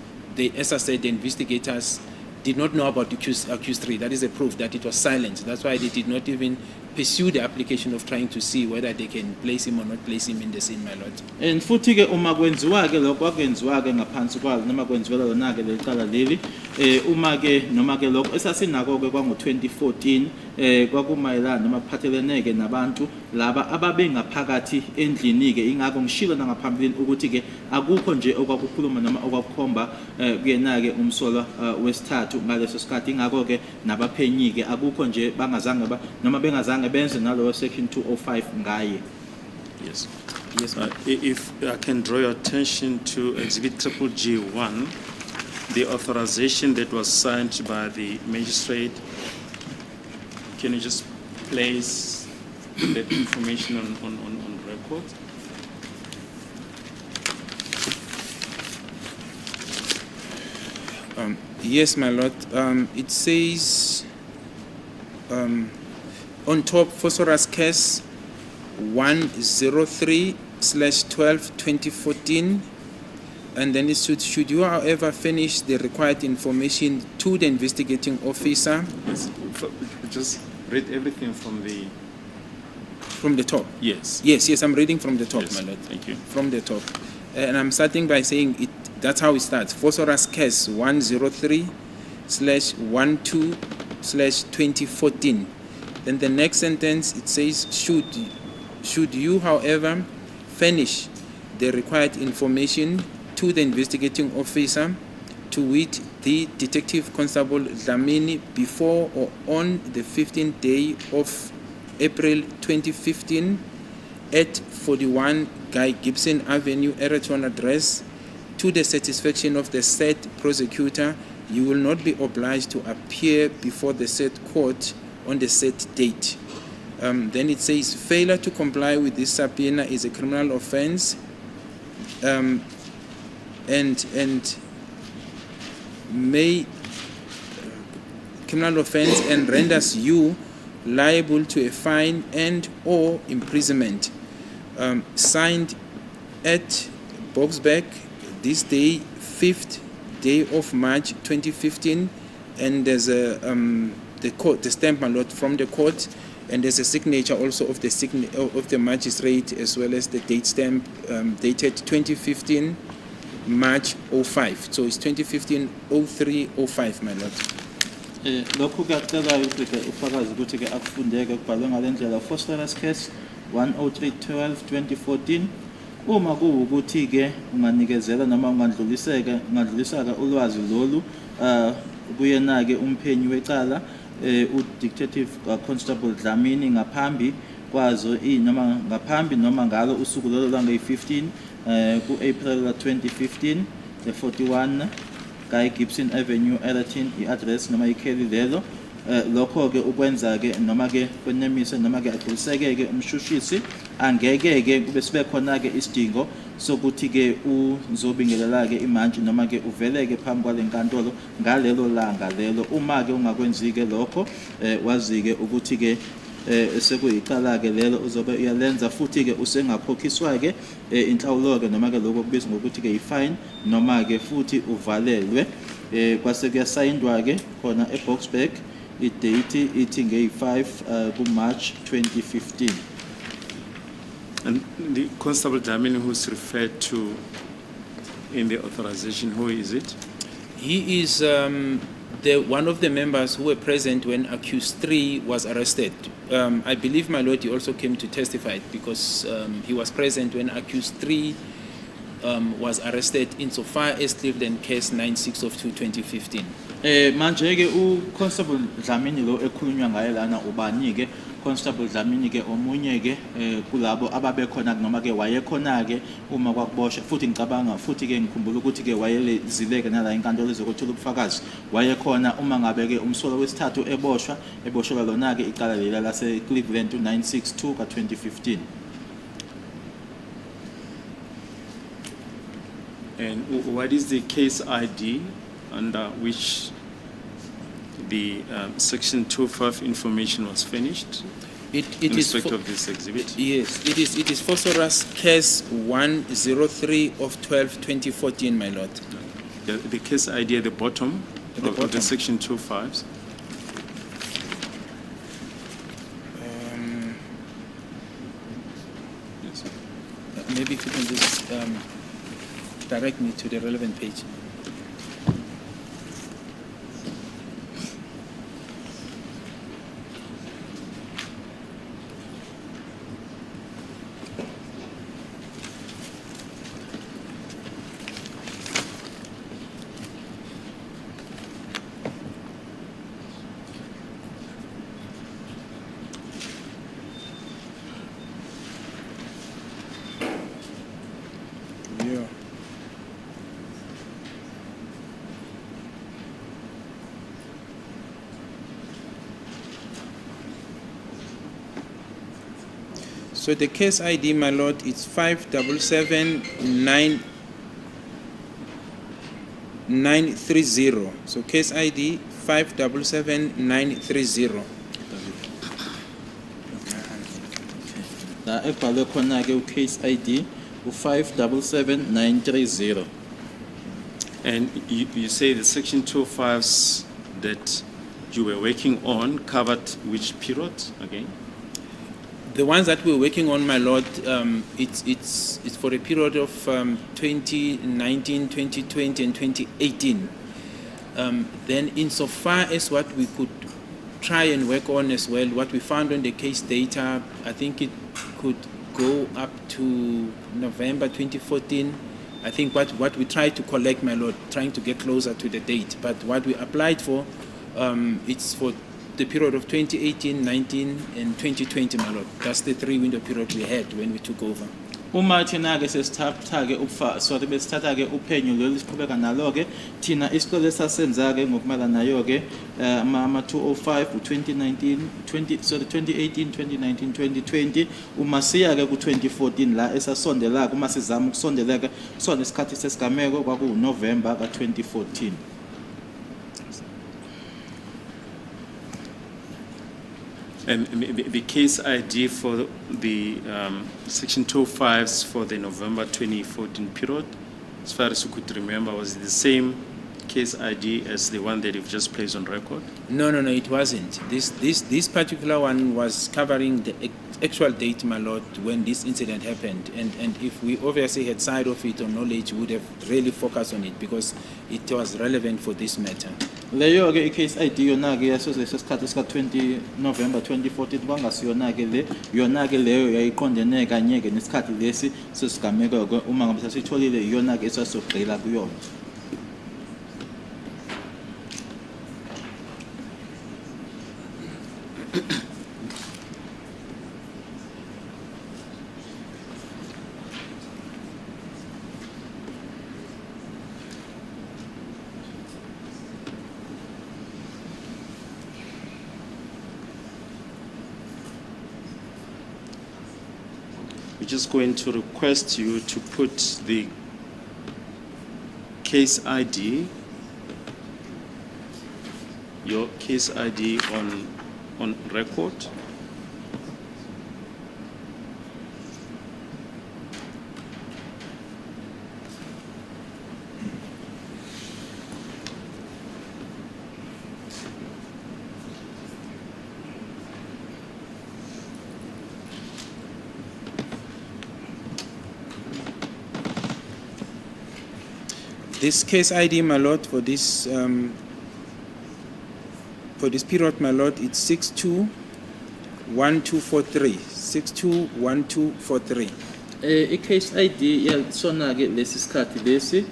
as I said, the investigators did not know about accused 3. That is a proof that it was silent. That's why they did not even pursue the application of trying to see whether they can place him or not place him in the scene, my lord. And futhi ke uma kwenziwa ke lokho akwenziwa ke ngaphansi kwalo noma kwenziwa lona ke lecala leli uma ke noma ke lokho esasinako ke kwango 2014 kwakumayelana noma phathelene ke nabantu laba ababe ngaphakathi endlini ke, ingakho ngishilo nangaphambili ukuthi ke akukho nje okwakukhuluma noma okwakukhomba kuyena ke umsolwa wesithathu ngaleso sikhathi, ingakho ke nabaphenyi ke akukho nje bangazange noma bengazange benze nalowo section 205 ngaye. Yes. Yes, ma'am. If I can draw your attention to Exhibit G1, the authorization that was signed by the magistrate. Can you just place put that information on record. Yes, my lord. It says on top, phosphorus case 103/12/2014, and then it should you, however, finish the required information to the investigating officer Yes. Just read everything from the. from the top. Yes. Yes, I'm reading from the top, Yes, my lord. thank you. From the top. And I'm starting by saying it. That's how it starts. Phosphorus case 103/12/2014. Then the next sentence, it says, should you, however, furnish the required information to the investigating officer, to wit, the Detective Constable Dlamini, before or on the 15th day of April 2015 at 41 Guy Gibson Avenue, Eraton address, to the satisfaction of the said prosecutor, you will not be obliged to appear before the said court on the said date. Then it says, failure to comply with this subpoena is a criminal offense, and may criminal offense and renders you liable to a fine and or imprisonment. Signed at Boxback this day, 5th day of March 2015, and there's a the stamp, my lord, from the court, and there's a signature also of the magistrate, as well as the date stamp dated 2015 March 05. So it's 2015 03/05, my lord. Lokhu kuyacelayo ukuthi ufakazi ukuthi ke akufundeke kubhalwe ngalendlela phosphorus case 103/12/2014. Uma kuwukuthi ke unganikezela noma ungandlulisaka ulwazi lolu kuyena ke umphenyi wecala uDetective Constable Dlamini ngaphambi kwazo noma ngalo usuku lolo lwange-15 ku-April 2015 the 41 Guy Gibson Avenue, Eraton, i-address noma ikheli lelo. Lokho ke ukwenza ke noma ke kwenemise noma ke agculiseke ke umshushisi angeke ke kube sibe khona ke isidingo sokuthi ke uzobingelela ke imantshi noma ke uveleke phambi kwalenkantolo ngalelo langa lelo. Uma ke ungakwenzi ke lokho wazi ke ukuthi ke sekuyicala ke lelo uzobe uyalenza futhi ke usengakhokhiswa ke inhlawulo ke noma ke lokho kubizwa ngokuthi ke i-fine noma ke futhi uvalelwe. Kwase kuyasayindwa ke khona eBoxback i-date ithi nge-5 ku-March 2015. And the Constable Dlamini who's referred to in the authorization, who is it? He is one of the members who were present when accused 3 was arrested. I believe, my lord, he also came to testify because he was present when accused 3 was arrested insofar as Cleveland case 96/2015. Manje ke uConstable Dlamini lo ekhulunywa ngaye lana ubani ke? Constable Dlamini ke omunye ke kulabo ababe khona noma ke wayekhona ke uma kwakuboshwa, futhi ngicabanga futhi ke ngikhumbula ukuthi ke wayelezileke nala inkantolo ezokuthula ubufakazi wayekhona uma ngabe ke umsolo wesithathu eboshelwa lona ke icala lela lase Cleveland 962 ka2015. And what is the case ID under which the Section 25 information was finished It in is respect of this exhibit? Yes, it is phosphorus case 103/12/2014, my lord. The case ID at the bottom At the of bottom. the Section 25. Yes. Maybe if you can just direct me to the relevant page. Yeah. So the case ID, my lord, it's 577930. So case ID 577930. La ebhalwe khona ke case ID u577930. And you say the section 205s that you were working on covered which period again? The ones that we're working on, my lord, it's for a period of 2019, 2020, and 2018. Then insofar as what we could try and work on as well, what we found on the case data, I think it could go up to November 2014. I think what we tried to collect, my lord, trying to get closer to the date. But what we applied for, it's for the period of 2018, 19, and 2020, my lord. That's the 3-window period we had when we took over. Uma thina ke sesithatha ke besithatha ke uphenyo lolu siqhubeka nalo ke thina isicelo esasenza ke ngokumelana nayo ke ama 205 u2019 2018 2019 2020 uma siya ke ku 2014 la esasondela kuma sizama ukusondela ke sona isikhathi sesigameko kwaku November ka 2014. And the case ID for the section 205s for the November 2014 period, as far as you could remember, was it the same case ID as the one that you've just placed on record? No, it wasn't. This particular one was covering the actual date, my lord, when this incident happened. And if we obviously had side of it or knowledge, we would have really focused on it because it was relevant for this matter. Leyo ke case ID yona ke yaso lesikhathi sika 20 November 2014 kwangasiyona ke le yona ke leyo yayiqondene kanye ke nesikhathi lesi sesigameko ke uma ngabe sasitholile yona ke esasogqila kuyona. We're just going to request you to put the case ID, your case ID on record. This case ID, my lord, for this period, my lord, it's 621243. 621243. Case ID yasona ke lesi sikhathi lesi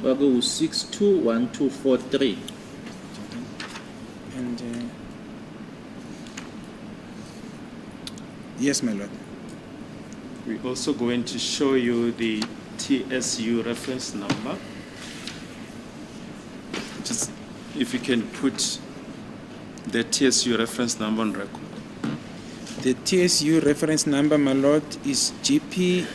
kwaku 621243. And yes, my lord. We're also going to show you the TSU reference number. Just if you can put the TSU reference number on record. The TSU reference number, my lord, is GPJHB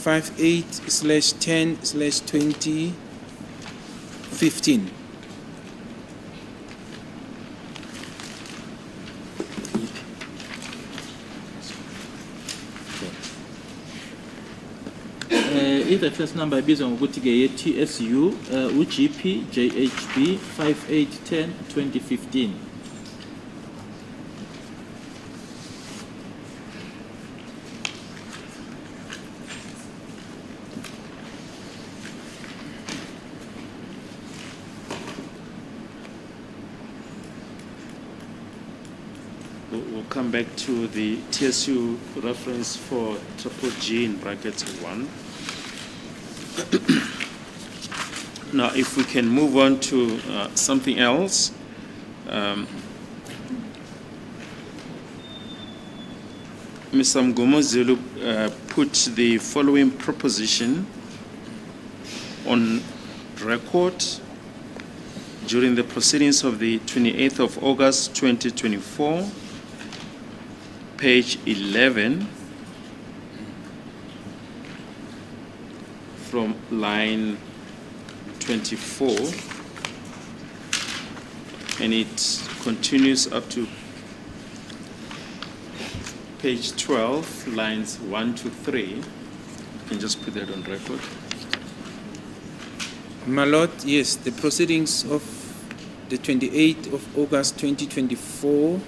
58/10/2015. I-reference number ibizwa ngokuthi ke ye-TSU uGPJHB 5810/2015. We'll come back to the TSU reference for triple G in brackets 1. Now, if we can move on to something else. Mr. Mgomozulu put the following proposition on record during the proceedings of the 28th of August 2024. page 11, from line 24, and it continues up to page 12, lines 1 to 3. You can just put that on record. My Lord, yes, the proceedings of the 28th of August 2024,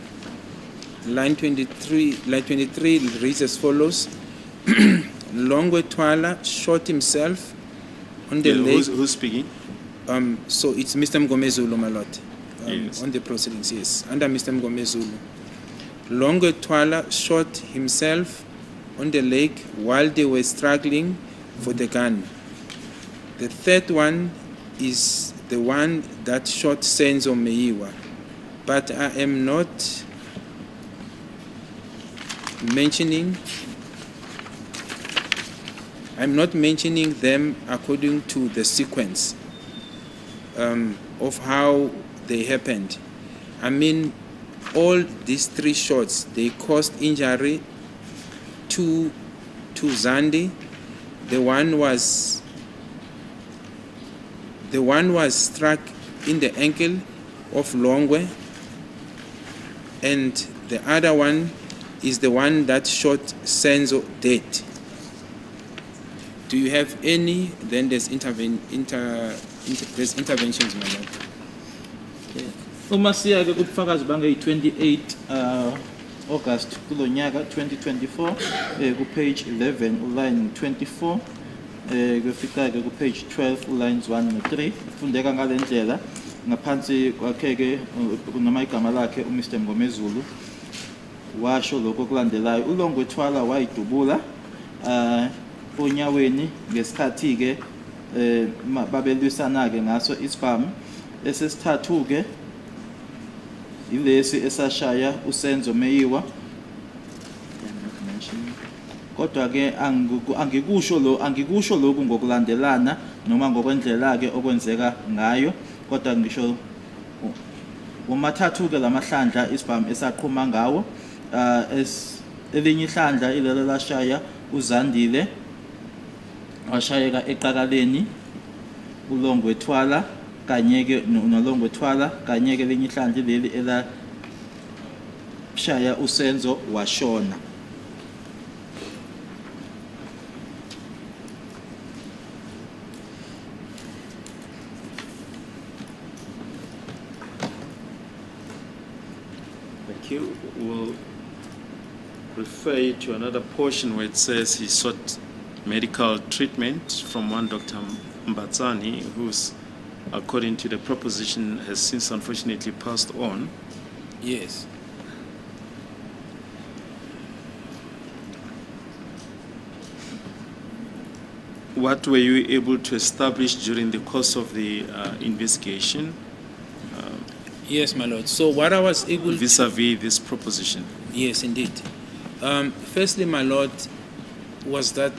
line 23 reads as follows. Longwe Twala shot himself on the leg. Who's speaking? So it's Mr. Mgomezulu, my Lord. Yes. On the proceedings, yes, under Mr. Mgomezulu. Longwe Twala shot himself on the leg while they were struggling for the gun. The third one is the one that shot Senzo Meyiwa. But I am not mentioning them according to the sequence of how they happened. I mean, all these three shots, they caused injury to Zandi. The one was struck in the ankle of Longwe, and the other one is the one that shot Senzo dead. Do you have any? Then there's there's interventions, my Lord. Uma siya-ke kubufakazi bange-28 August kulo nyaka 2024 ku-page 11 uline 24 kufika-ke ku-page 12 ulines 1 no-3 kufundeka ngale ndlela ngaphansi kwakhe-ke noma igama lakhe uMr. Mgomezulu washo lokho okulandelayo. uLongwe Twala wayidubula onyaweni ngesikhathi-ke babelwisana-ke ngaso isibhamu. Esesithathu-ke ilesi esashaya uSenzo Meyiwa. Kodwa-ke angikusho lokhu ngokulandelana noma ngokwendlela-ke okwenzeka ngayo, kodwa ngisho womathathu-ke lamahlandla isibhamu esaqhuma ngawo. Elinye ihlandla ilelo lashaya uZandile, washayeka eqakaleni uLongwe Twala, kanye-ke noLongwe Twala, kanye-ke elinye ihlandla leli elashaya uSenzo washona. Thank you. We'll refer to another portion where it says he sought medical treatment from one Dr. Mbatsani, who's, according to the proposition, has since unfortunately passed on. Yes. What were you able to establish during the course of the investigation Yes, my Lord. So what I was able vis-a-vis this proposition? Yes, indeed. Firstly, my Lord, was that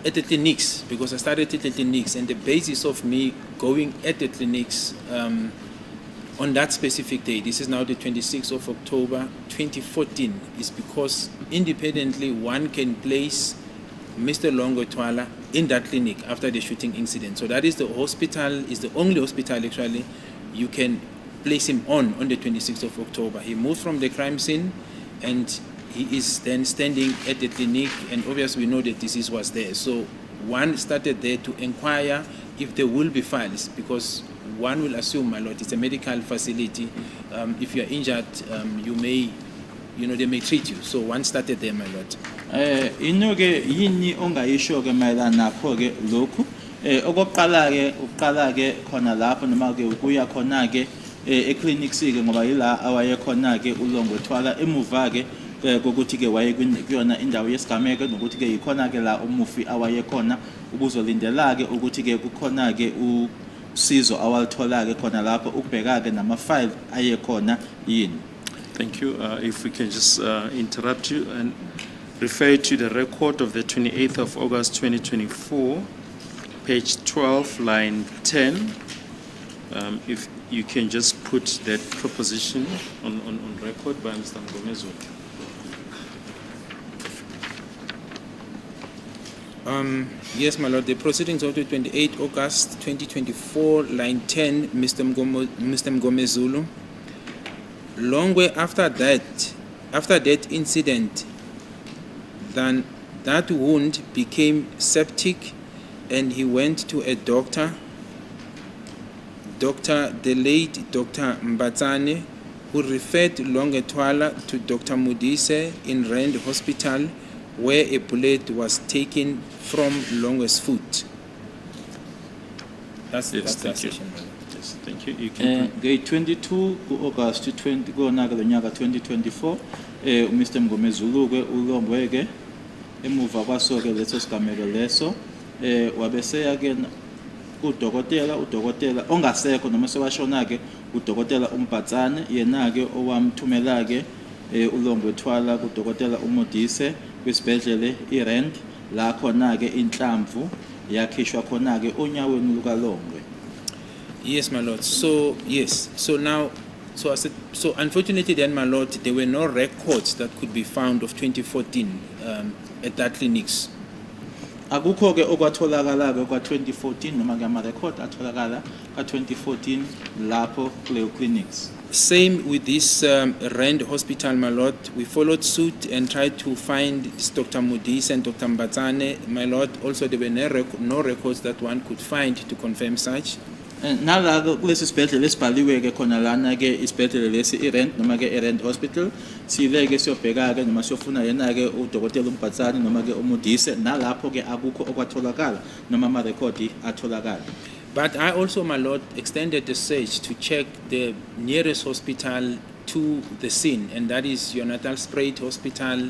at the clinics, because I started at the clinics, and the basis of me going at the clinics on that specific day, this is now the 26th of October 2014, is because independently one can place Mr. Longwe Twala in that clinic after the shooting incident. So that is the hospital, is the only hospital actually you can place him on the 26th of October. He moved from the crime scene and he is then standing at the clinic, and obviously we know that disease was there. So one started there to inquire if there will be files, because one will assume, my Lord, it's a medical facility. If you are injured, they may treat you. So one started there, my Lord. Ino-ke yini ongayisho-ke mayelana nakho-ke lokhu? Okokuqala-ke khona lapho noma-ke ukuya khona-ke e-clinics-ke ngoba yila awayekhona-ke uLongwe Twala, emuva-ke kokuthi-ke waye kuyona indawo yesigameko, nokuthi-ke yikhona-ke la umufi awayekhona, ubuzolindela-ke ukuthi-ke kukhona-ke usizo awalithola-ke khona lapho ukubheka-ke nama-file ayekhona yini. Thank you. If we can just interrupt you and refer to the record of the 28th of August 2024, page 12, line 10, If you can just put that proposition on record by Mr. Mgomezulu. Yes, my lord. The proceedings of the 28 August 2024, line 10, Mr. Mgomezulu. Long way after that incident, then that wound became septic, and he went to a doctor, the late Dr. Mbatsane, who referred Longethwala to Dr. Mudise in Rand Hospital, where a bullet was taken from Longwe's foot. That's Yes, that's thank the you. assertion, my lord. Yes, thank you. You can. Ngey 22 ku-August 20 konyaka lo nyaka 2024 uMr Mgomezulu ke ulongwe ke emuva kwaso ke leso sigameko leso wabeseya ke udokotela ongasekho noma sewashona ke udokotela uMbatsane yena ke owamthumela ke uLongwethwala kudokotela uModise kwisibhedlele iRand la khona ke inhlamvu yakhishwa khona ke onyaweni lukaLongwe. Yes, my lord. So yes. So now, so unfortunately, then, my lord, there were no records that could be found of 2014 at that clinics. Akukho ke okwatholakala ke kwa 2014 noma ke ama record atholakala ka 2014 lapho kuleyo clinics. Same with this Rand Hospital, my lord. We followed suit and tried to find this Dr. Mudis and Dr. Mbatsane, my lord. Also, there were no records that one could find to confirm such. Nala kulesi sibhedlela esibhaliwe ke khona lana ke isibhedlela lesi iRand noma ke iRand Hospital sile ke siyobheka ke noma siyofuna yena ke udokotela uMbatsane noma ke uMudise nalapho ke akukho okwatholakala noma ama record atholakala. But I also, my lord, extended the search to check the nearest hospital to the scene, and that is Yonatal Spruit Hospital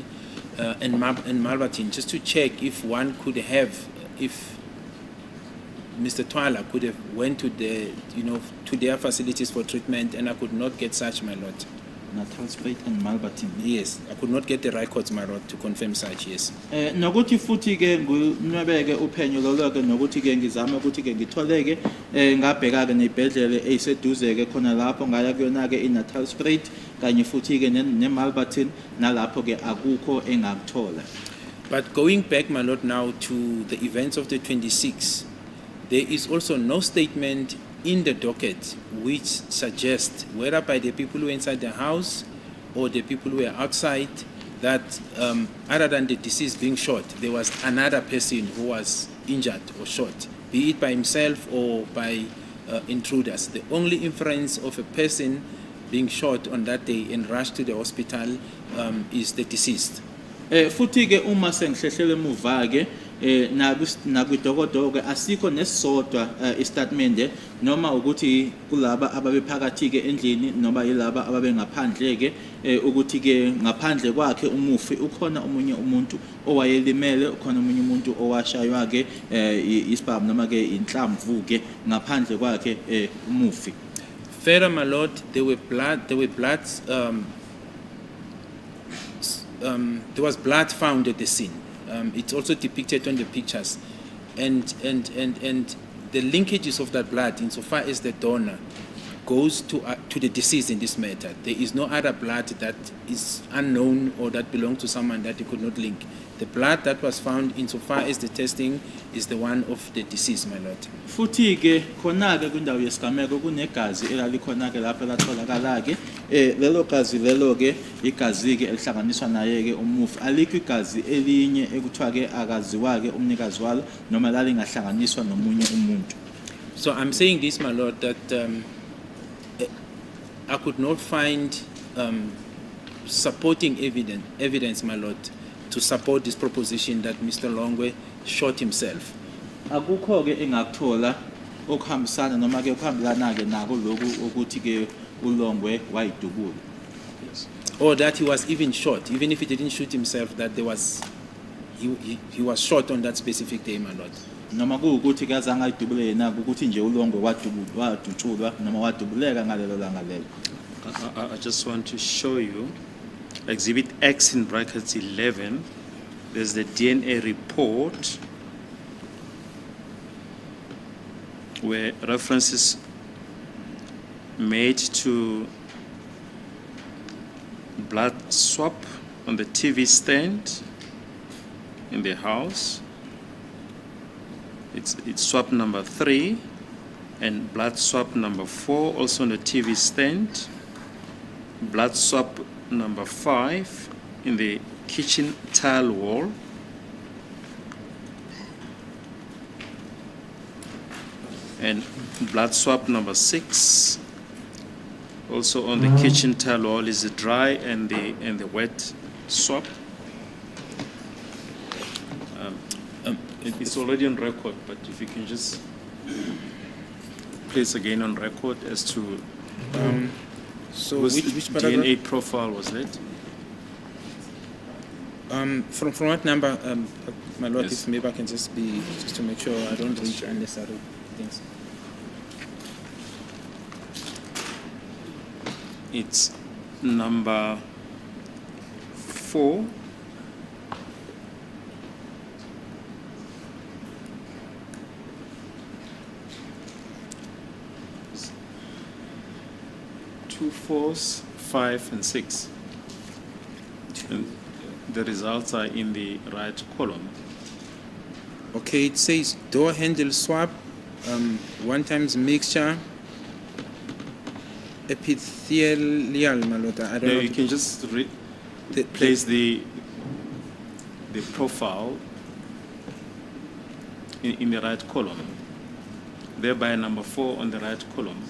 in Malverton, just to check if one could have, if Mr. Twala could have went to the, to their facilities for treatment, and I could not get such, my lord. Natal Spruit and Malverton. Yes, I could not get the records, my lord, to confirm such, yes. Nokuthi futhi ke ngunwebeke uphenyo lolo ke nokuthi ke ngizama ukuthi ke ngitholeke ngabheka ke nebhedlele eyiseduze ke khona lapho ngaya kuyona ke iNatal Spruit kanye futhi ke neMalverton nalapho ke akukho engakuthola. But going back, my lord, now to the events of the 26th, there is also no statement in the docket which suggests, whether by the people who were inside the house or the people who were outside, that other than the deceased being shot, there was another person who was injured or shot, be it by himself or by intruders. The only inference of a person being shot on that day and rushed to the hospital is the deceased. Futhi ke uma sengihlehlele emuva ke nakwidokotela ke asikho nesisodwa istatement noma ukuthi kulaba ababephakathi ke endlini noma yilaba ababengaphandle ke ukuthi ke ngaphandle kwakhe umufi ukhona omunye umuntu owayelimele ukhona omunye umuntu owashaywa ke isibhamu noma ke inhlamvu ke ngaphandle kwakhe umufi. Further, my lord, there was blood found at the scene. It's also depicted on the pictures, and the linkages of that blood, insofar as the donor goes to the deceased in this matter. There is no other blood that is unknown or that belongs to someone that he could not link. The blood that was found, insofar as the testing, is the one of the deceased, my lord. Futhi ke khona ke kwindawo yesigameko kunegazi elalikhona ke lapho latholakala ke lelo gazi lelo ke igazi ke elihlanganiswa naye ke umufi alikho igazi elinye ekuthiwa ke akaziwa ke umnikazi walo noma lalingahlanganiswa nomunye umuntu. So I'm saying this, my lord, that I could not find supporting evidence, my lord, to support this proposition that Mr. Longwe shot himself. Akukho ke engakuthola okuhambisana noma ke okuhambelana ke nako lokhu ukuthi ke uLongwe wayidubula. Or that he was even shot, even if he didn't shoot himself, that there was he was shot on that specific day, my lord. Noma kuukuthi ke azange ayidubule yena ukuthi nje uLongwe wadutshulwa noma wadubuleka ngalelo langa lelo. I just want to show you Exhibit X in brackets 11. There's the DNA report where references made to blood swap on the TV stand in the house. It's swap number 3 and blood swap number 4 also on the TV stand. Blood swap number 5 in the kitchen tile wall. And blood swap number 6 also on the kitchen tile wall is the dry and the wet swap. It's already on record, but if you can just place again on record as to So whose which paragraph? DNA profile was that? From what number, my lord, Yes. if maybe I can just to make sure I don't reach unnecessary things. It's number 4. Two 4s, 5 and 6. And the results are in the right column. Okay, it says door handle swap, 1 times mixture, epithelial, my lord. I don't No, know. you can just The- place the profile in the right column. Thereby number 4 on the right column.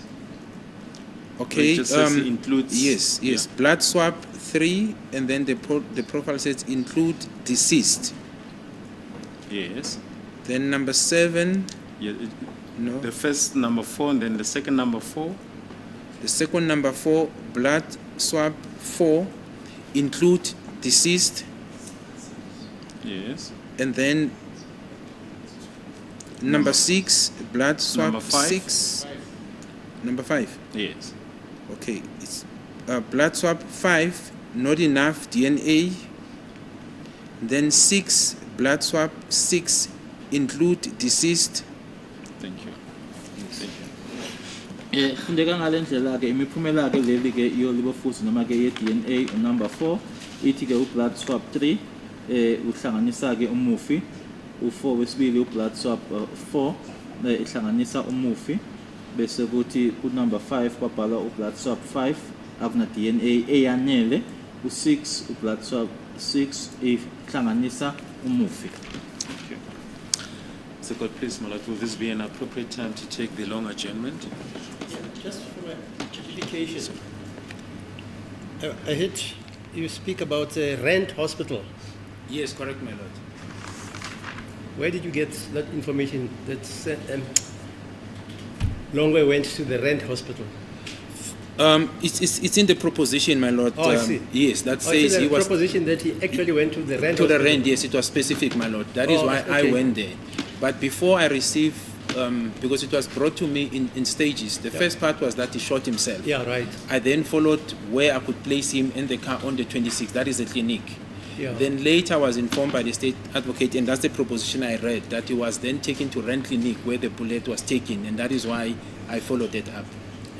Okay, It just says it includes. yes. Yeah. Blood swap 3, and then the profile says include deceased. Yes. Then number 7, Yeah, no. the first number 4 and then the second number 4. The second number 4, blood swap 4, include deceased, Yes. and then number 6, blood swap Number 5. 6. Number 5. Yes. Okay, it's blood swap 5, not enough DNA. Then 6, blood swap 6, include deceased. Thank you. Thank you. Fundeka ngale ndlela ke imiphumela ke leli ke yolibo futhi noma ke ye DNA number 4 ithi ke blood swap 3 uhlanganisa ke umufi u4 wesibili ublood swap 4 ihlanganisa umufi bese kuthi ku number 5 kwabhala ublood swap 5 akuna DNA eyanele u6 ublood swap 6 ihlanganisa umufi. So God, please, my Lord, will this be an appropriate time to take the long adjournment? Just for my justification. I heard you speak about Rand Hospital. Yes, correct, my lord. Where did you get that information that Longwe went to the Rand Hospital? It's in the proposition, my lord. Oh, I see. Yes, that It's says in he the was proposition that he actually went to the Rand to the Hospital. rent. Yes, it was specific, my lord. That is Oh, why I okay. went there. But before I received, because it was brought to me in stages. The first part was that he shot himself. Yeah, right. I then followed where I could place him in the car on the 26th. That is the clinic. Yeah. Then later I was informed by the state advocate, and that's the proposition I read, that he was then taken to Rent Clinic where the bullet was taken, and that is why I followed that up.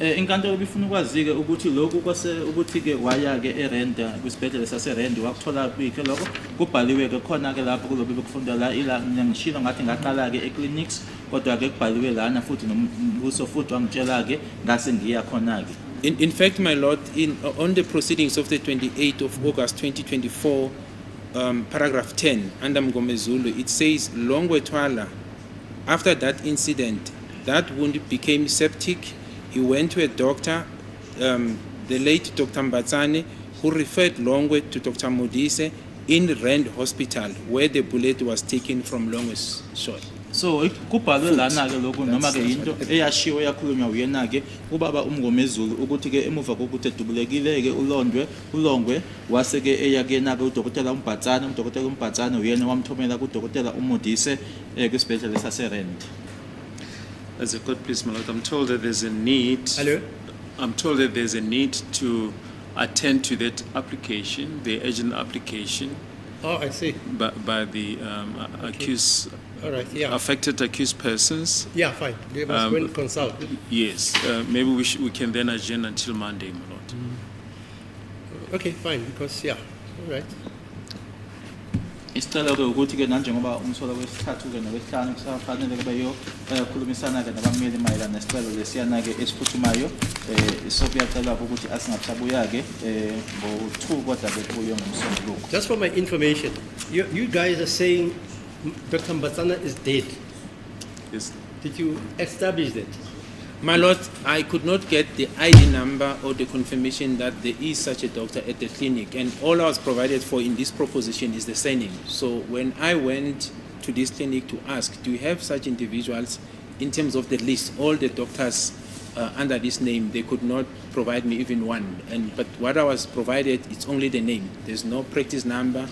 Inkantolo bifuna ukwazi ke ukuthi lokhu kwase ukuthi ke waya ke eRenda kwisibhedlela saseRenda wakuthola kwikhe lokho kubhaliwe ke khona ke lapho kulobe bekufundela ila ngishilo ngathi ngaqala ke eclinics kodwa ke kubhaliwe lana futhi nombuso futhi wangitshela ke ngase ngiya khona ke. In fact, my lord, on the proceedings of the 28th of August 2024, paragraph 10, under Mgomezulu, it says, Longwe Twala, after that incident, that wound became septic. He went to a doctor, the late Dr. Mbatsane, who referred Longwe to Dr. Modise in Rand Hospital, where the bullet was taken from Longwe's shot. So kubhalwe lana ke lokhu noma ke into eyashiwo yakhulunywa uyena ke ubaba uMngomezulu ukuthi ke emuva kokuthi edubulekile ke uLongwe wase ke eya ke na ke udokotela uMbatsane uyena wamthomela kudokotela uModise kwisibhedlela saseRand. As a court, please, my Lord, I'm told that there's a need. Hello? I'm told that there's a need to attend to that application, the urgent application, Oh, I see. by the accused, All right, yeah. affected accused persons. Yeah, fine. They must go and consult. Yes, maybe we can then adjourn until Monday, my lord. Okay, fine, because, yeah, all right. Isicelo ke ukuthi ke nanjengoba umsolo wesithathu ke nowesihlanu kusafanele ke beyokhulumisana ke nabameli mayelana nesicelo lesiyana ke esiphuthumayo sokuyacela ukuthi asingasabuya ke ngo-2 kodwa ke kuyo ngomsombuluko. Just for my information, you guys are saying Dr. Mbatsana is dead. Yes. Did you establish that? My lord, I could not get the ID number or the confirmation that there is such a doctor at the clinic, and all I was provided for in this proposition is the surname. So when I went to this clinic to ask, do you have such individuals in terms of the list, all the doctors under this name, they could not provide me even one. But what I was provided, it's only the name. There's no practice number,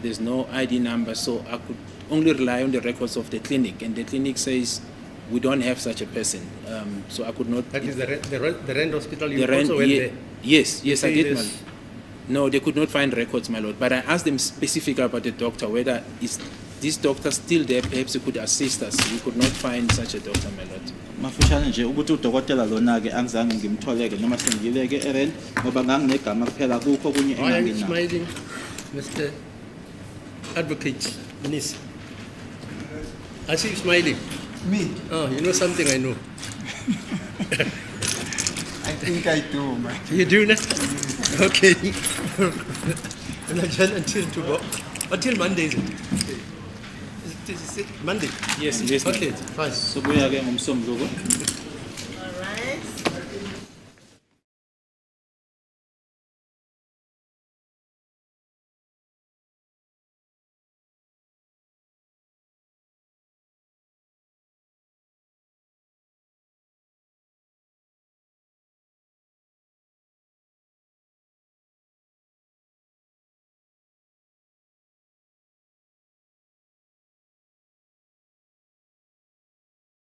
there's no ID number, so I could only rely on the records of the clinic, and the clinic says we don't have such a person, so I could not. That is the Rand Hospital. You The rent, also went ye- there. yes, I say did. this- My, no, they could not find records, my lord. But I asked them specifically about the doctor, whether is this doctor still there? Perhaps he could assist us. We could not find such a doctor, my lord. Mafishane nje ukuthi udokotela lona ke angizange ngimtholeke noma sengileke eRand ngoba nganginegama kuphela kukho kunye Why are you enganginako. smiling, Mr. Advocate Manis? I see you smiling. Me, Oh, you know something I know. I think I do, man. You do that? Okay. And adjourn until Monday, is it? Is it Monday? Yes, yes, my Okay, lord. fine. Sobuya ke ngomsombuluko.